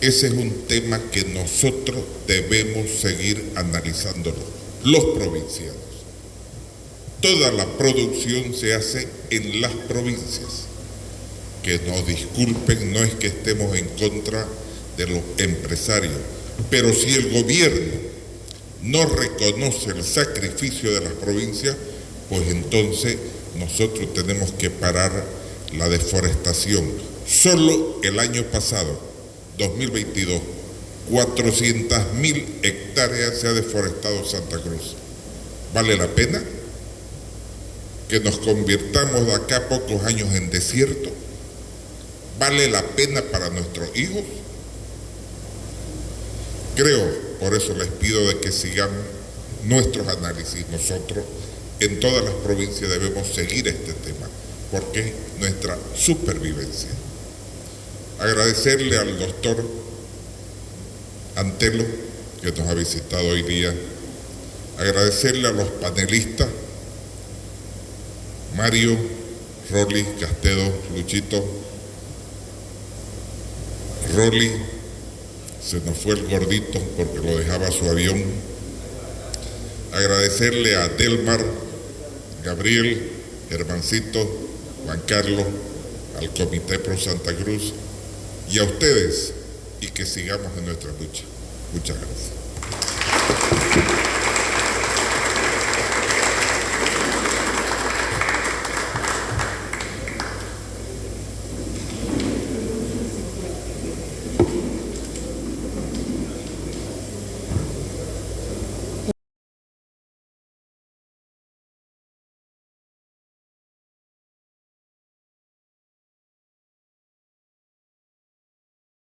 Ese es un tema que nosotros debemos seguir analizándolo, los provincianos. Toda la producción se hace en las provincias. Que nos disculpen, no es que estemos en contra de los empresarios, pero si el gobierno no reconoce el sacrificio de las provincias, pues entonces nosotros tenemos que parar la deforestación. Solo el año pasado, 2022, 400.000 hectáreas se ha deforestado Santa Cruz. ¿Vale la pena que nos convirtamos de acá a pocos años en desierto? ¿Vale la pena para nuestros hijos? Creo, por eso les pido de que sigamos nuestros análisis. Nosotros en todas las provincias debemos seguir este tema, porque es nuestra supervivencia. Agradecerle al doctor Antelo, que nos ha visitado hoy día. Agradecerle a los panelistas, Mario, Rolly, Castedo, Luchito. Rolly, se nos fue el gordito porque lo dejaba su avión. Agradecerle a Delmar, Gabriel, Germancito, Juan Carlos, al Comité Pro Santa Cruz y a ustedes, y que sigamos en nuestra lucha. Muchas gracias.